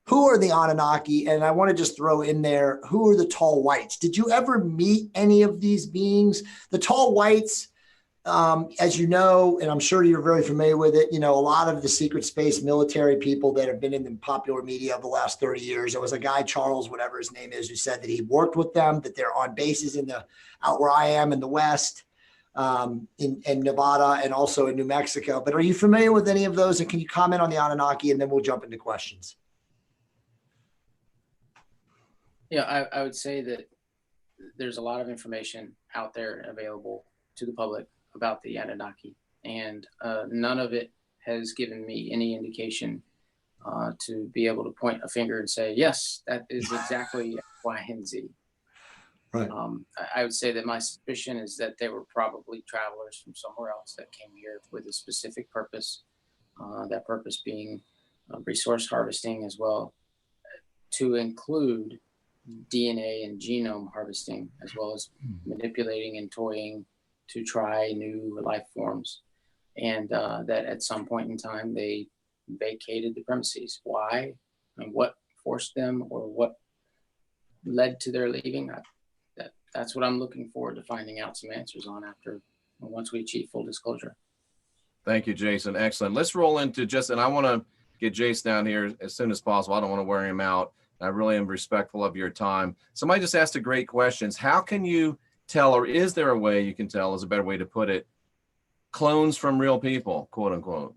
who are the Anunnaki? And I want to just throw in there, who are the tall whites? Did you ever meet any of these beings? The tall whites, as you know, and I'm sure you're very familiar with it, you know, a lot of the secret space military people that have been in the popular media of the last 30 years, there was a guy, Charles, whatever his name is, who said that he worked with them, that they're on bases out where I am in the West, in Nevada and also in New Mexico. But are you familiar with any of those? And can you comment on the Anunnaki, and then we'll jump into questions. Yeah, I would say that there's a lot of information out there available to the public about the Anunnaki, and none of it has given me any indication to be able to point a finger and say, yes, that is exactly Y and Z. Right. I would say that my suspicion is that they were probably travelers from somewhere else that came here with a specific purpose, that purpose being resource harvesting, as well to include DNA and genome harvesting, as well as manipulating and toying to try new life forms. And that at some point in time, they vacated the premises. Why and what forced them, or what led to their leaving. That's what I'm looking forward to finding out some answers on once we achieve full disclosure. Thank you, Jason. Excellent. Let's roll into and I want to get Jason down here as soon as possible. I don't want to wear him out. I really am respectful of your time. Somebody just asked a great question. How can you tell, or is there a way you can tell, is a better way to put it, clones from real people, quote unquote?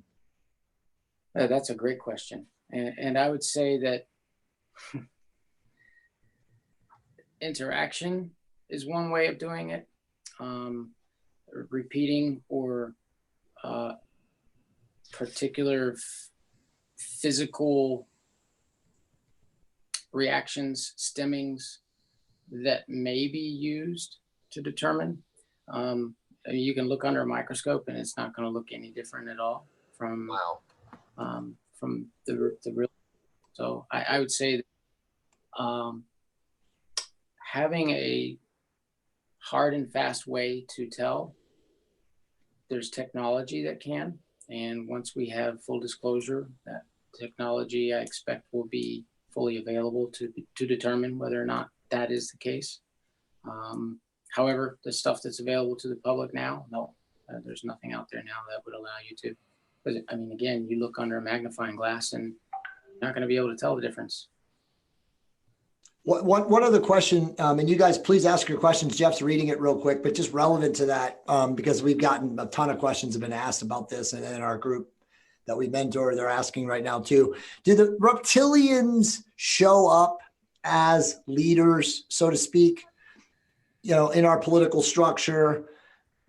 That's a great question. And I would say that interaction is one way of doing it. Repeating or particular physical reactions, stemmings that may be used to determine. You can look under a microscope and it's not going to look any different at all from the real. So I would say that, having a hard and fast way to tell, there's technology that can, and once we have full disclosure, that technology I expect will be fully available to determine whether or not that is the case. However, the stuff that's available to the public now, no, there's nothing out there now that would allow you to, because I mean, again, you look under a magnifying glass and you're not going to be able to tell the difference. One other question, and you guys please ask your questions. Jeff's reading it real quick, but just relevant to that, because we've gotten a ton of questions have been asked about this, and in our group that we mentor, they're asking right now too. Do the reptilians show up as leaders, so to speak, in our political structure,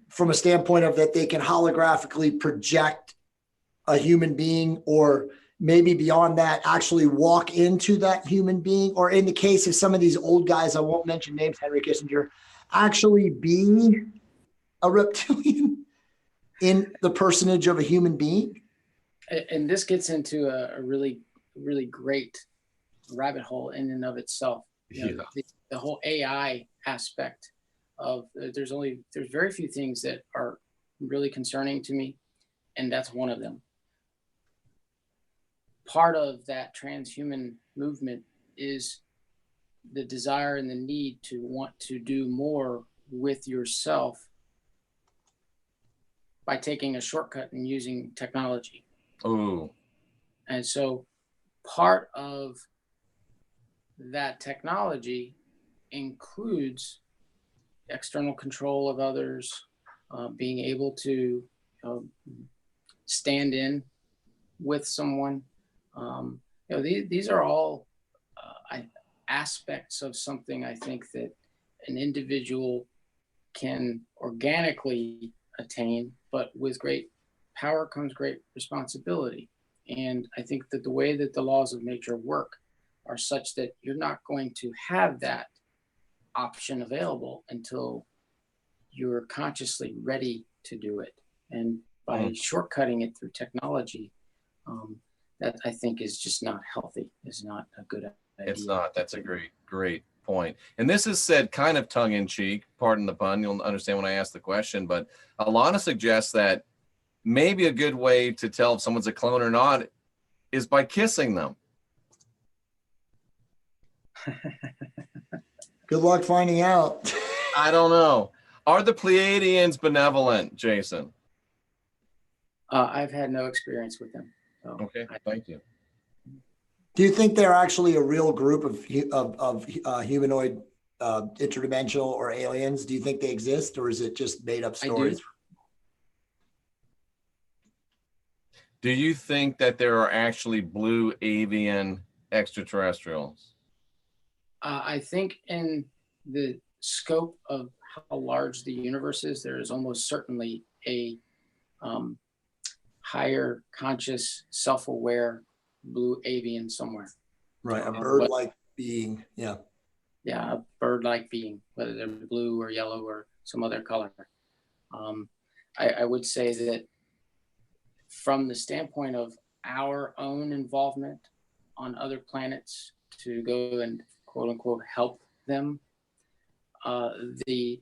from a standpoint of that they can holographically project a human being, or maybe beyond that, actually walk into that human being, or in the case of some of these old guys, I won't mention names, Henry Kissinger, actually be a reptilian in the personage of a human being? And this gets into a really, really great rabbit hole in and of itself. The whole AI aspect of there's very few things that are really concerning to me, and that's one of them. Part of that transhuman movement is the desire and the need to want to do more with yourself by taking a shortcut and using technology. Oh. And so part of that technology includes external control of others, being able to stand in with someone. These are all aspects of something I think that an individual can organically attain, but with great power comes great responsibility. And I think that the way that the laws of nature work are such that you're not going to have that option available until you're consciously ready to do it. And by shortcutting it through technology, that I think is just not healthy, is not a good idea. It's not. That's a great point. And this is said kind of tongue in cheek, pardon the pun, you'll understand when I ask the question, but Alana suggests that maybe a good way to tell if someone's a clone or not is by kissing them. Good luck finding out. I don't know. Are the Pleiadians benevolent, Jason? I've had no experience with them. So okay, thank you. Do you think they're actually a real group of humanoid, interdimensional or aliens? Do you think they exist, or is it just made up stories? Do you think that there are actually blue avian extraterrestrials? I think in the scope of how large the universe is, there is almost certainly a higher conscious, self-aware blue avian somewhere. Right, a bird-like being, yeah. Yeah, a bird-like being, whether they're blue or yellow or some other color. I would say that from the standpoint of our own involvement on other planets to go and quote unquote help them, the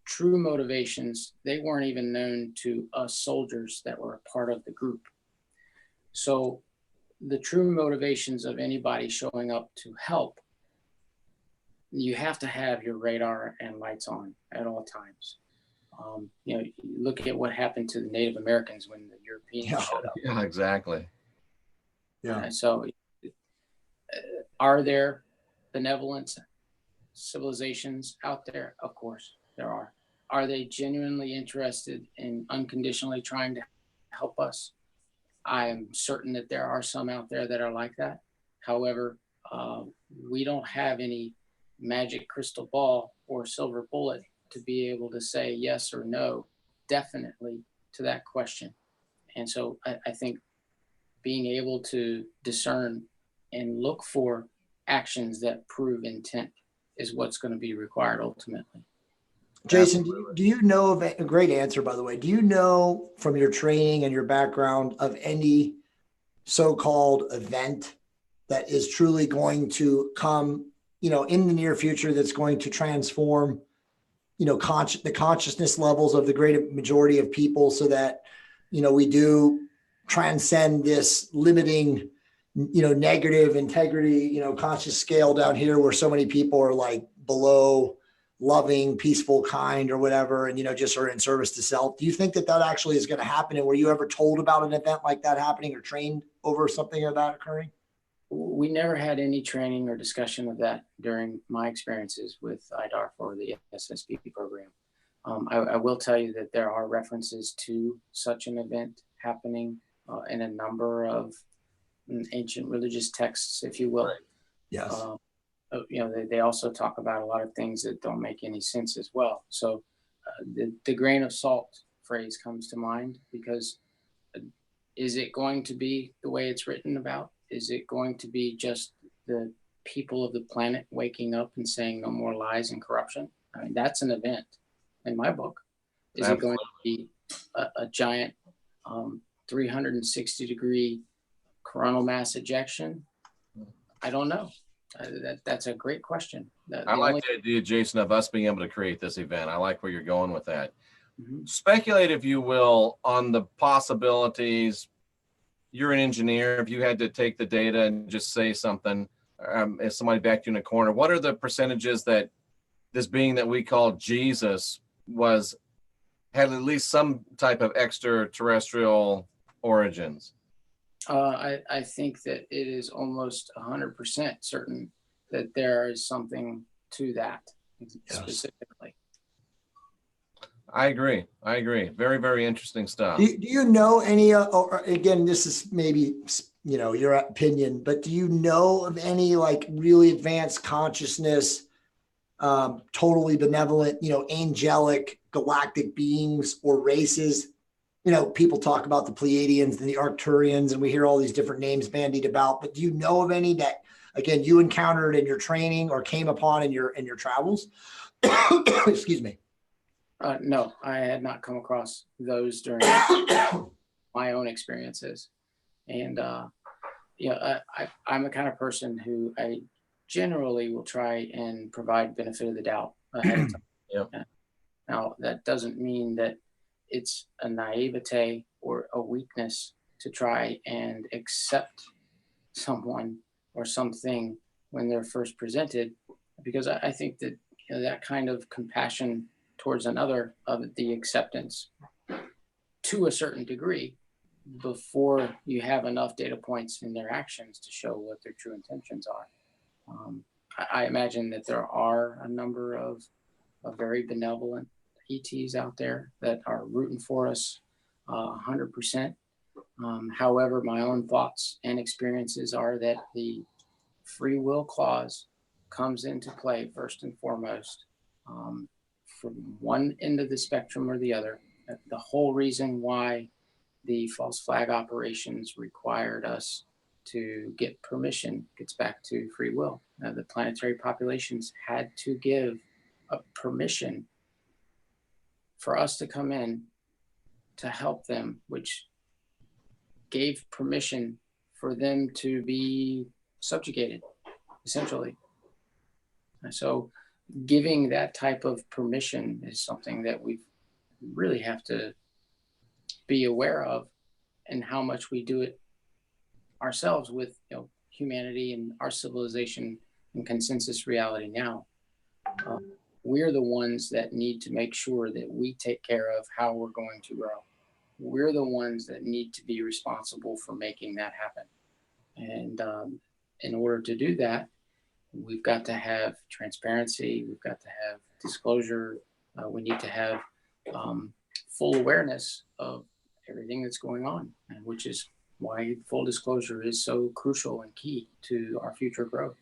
true motivations, they weren't even known to us soldiers that were a part of the group. So the true motivations of anybody showing up to help you have to have your radar and lights on at all times. You look at what happened to the Native Americans when the Europeans showed up. Yeah, exactly. Yeah. So, are there benevolent civilizations out there? Of course, there are. Are they genuinely interested in unconditionally trying to help us? I am certain that there are some out there that are like that. However, we don't have any magic crystal ball or silver bullet to be able to say yes or no definitely to that question. And so I think being able to discern and look for actions that prove intent is what's going to be required ultimately. Jason, do you know of a great answer, by the way? Do you know from your training and your background of any so-called event that is truly going to come, in the near future that's going to transform, the consciousness levels of the great majority of people so that, we do transcend this limiting, negative integrity, conscious scale down here where so many people are like below loving, peaceful, kind, or whatever, and just are in service to self. Do you think that actually is going to happen? And were you ever told about an event like that happening or trained over something of that occurring? We never had any training or discussion of that during my experiences with IDARF or the SSP program. I will tell you that there are references to such an event happening in a number of ancient religious texts, if you will. Right. Yes. They also talk about a lot of things that don't make any sense as well. So the grain of salt phrase comes to mind because is it going to be the way it's written about? Is it going to be just the people of the planet waking up and saying no more lies and corruption? I mean, that's an event in my book. Is Absolutely. It going to be a giant 360-degree coronal mass ejection? I don't know. That's a great question. I like the idea, Jason, of us being able to create this event. I like where you're going with that. Mm-hmm. Speculate, if you will, on the possibilities. You're an engineer. If you had to take the data and just say something, if somebody backed you in a corner, what are the percentages that this being that we call Jesus had at least some type of extraterrestrial origins? I think that it is almost 100% certain that there is something to that specifically. I agree. Very, very interesting stuff. Do you know any, or again, this is maybe, your opinion, but do you know of any like really advanced consciousness, totally benevolent, angelic galactic beings or races? People talk about the Pleiadians and the Arcturians, and we hear all these different names bandied about, but do you know of any that, again, you encountered in your training or came upon in your travels? Excuse me. No, I had not come across those during my own experiences. And, I'm the kind of person who I generally will try and provide benefit of the doubt ahead of time. Yep. Now, that doesn't mean that it's a naivete or a weakness to try and accept someone or something when they're first presented, because I think that that kind of compassion towards another of the acceptance to a certain degree before you have enough data points in their actions to show what their true intentions are. I imagine that there are a number of very benevolent ETs out there that are rooting for us 100%. However, my own thoughts and experiences are that the free will clause comes into play first and foremost from one end of the spectrum or the other. The whole reason why the false flag operations required us to get permission gets back to free will. The planetary populations had to give a permission for us to come in to help them, which gave permission for them to be subjugated, essentially. And so giving that type of permission is something that we really have to be aware of, and how much we do it ourselves with humanity and our civilization and consensus reality now. we're the ones that need to make sure that we take care of how we're going to grow. We're the ones that need to be responsible for making that happen. And in order to do that, we've got to have transparency. We've got to have disclosure. We need to have full awareness of everything that's going on, and which is why full disclosure is so crucial and key to our future growth.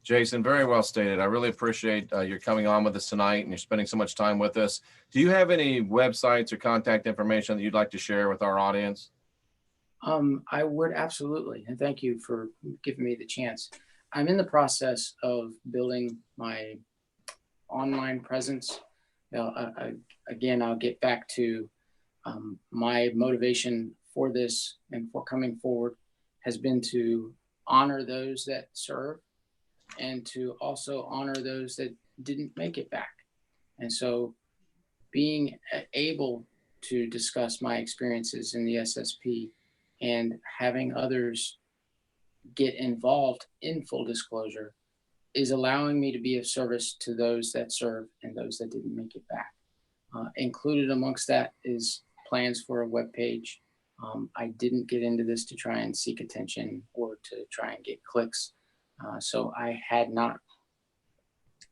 Jason, very well stated. I really appreciate your coming on with us tonight and you're spending so much time with us. Do you have any websites or contact information that you'd like to share with our audience? I would absolutely, and thank you for giving me the chance. I'm in the process of building my online presence. Again, I'll get back to my motivation for this and for coming forward has been to honor those that serve and to also honor those that didn't make it back. And so being able to discuss my experiences in the SSP and having others get involved in full disclosure is allowing me to be of service to those that serve and those that didn't make it back. Included amongst that is plans for a web page. I didn't get into this to try and seek attention or to try and get clicks. So I had not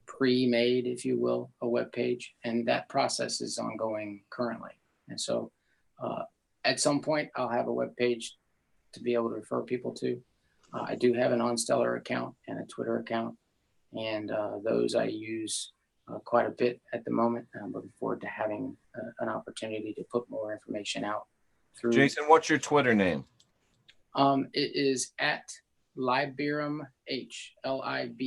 pre-made, if you will, a web page, and that process is ongoing currently. And so at some point I'll have a web page to be able to refer people to. I do have an OnStellar account and a Twitter account, and those I use quite a bit at the moment. And I'm looking forward to having an opportunity to put more information out through. Jason, what's your Twitter name? It is at Liberum H, Liberum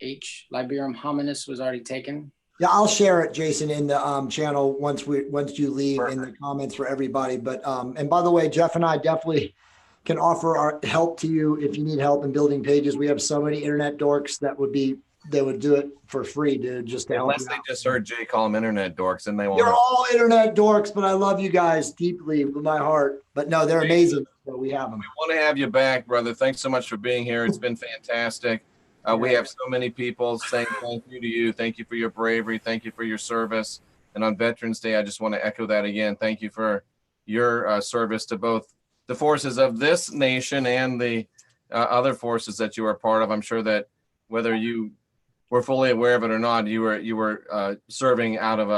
H. Liberum hominis was already taken. Yeah, I'll share it, Jason, in the channel once you leave. Perfect. In the comments for everybody. But and by the way, Jeff and I definitely can offer our help to you if you need help in building pages. We have so many internet dorks that would do it for free, dude, just to help. Unless they just heard Jay call them internet dorks, and they won't. They're all internet dorks, but I love you guys deeply with my heart. But no, they're amazing. So we have them. We want to have you back, brother. Thanks so much for being here. It's been fantastic. We have so many people saying thank you to you. Thank you for your bravery. Thank you for your service. And on Veterans Day, I just want to echo that again. Thank you for your service to both the forces of this nation and the other forces that you are part of. I'm sure that whether you were fully aware of it or not, you were serving out of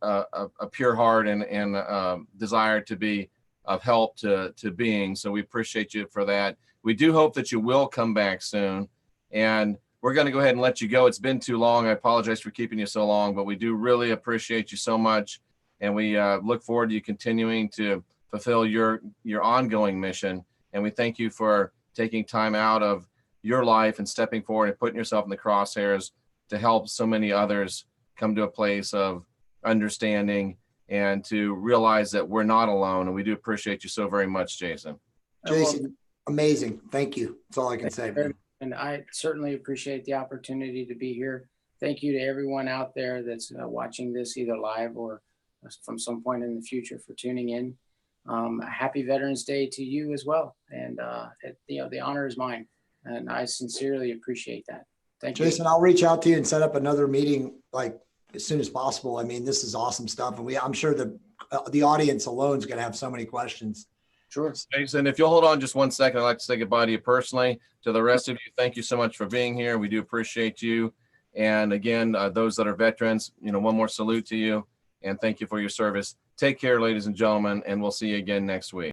a pure heart and desire to be of help to beings. So we appreciate you for that. We do hope that you will come back soon. And we're going to go ahead and let you go. It's been too long. I apologize for keeping you so long, but we do really appreciate you so much. And we look forward to you continuing to fulfill your ongoing mission. And we thank you for taking time out of your life and stepping forward and putting yourself in the crosshairs to help so many others come to a place of understanding and to realize that we're not alone. And we do appreciate you so very much, Jason. Jason, amazing. Thank you. That's all I can say. And I certainly appreciate the opportunity to be here. Thank you to everyone out there that's watching this either live or from some point in the future for tuning in. Happy Veterans Day to you as well. And the honor is mine. And I sincerely appreciate that. Thank you. Jason, I'll reach out to you and set up another meeting like as soon as possible. I mean, this is awesome stuff. And I'm sure the audience alone is going to have so many questions. Sure. Jason, if you'll hold on just one second, I'd like to say goodbye to you personally. To the rest of you, thank you so much for being here. We do appreciate you. And again, those that are veterans, one more salute to you and thank you for your service. Take care, ladies and gentlemen, and we'll see you again next week.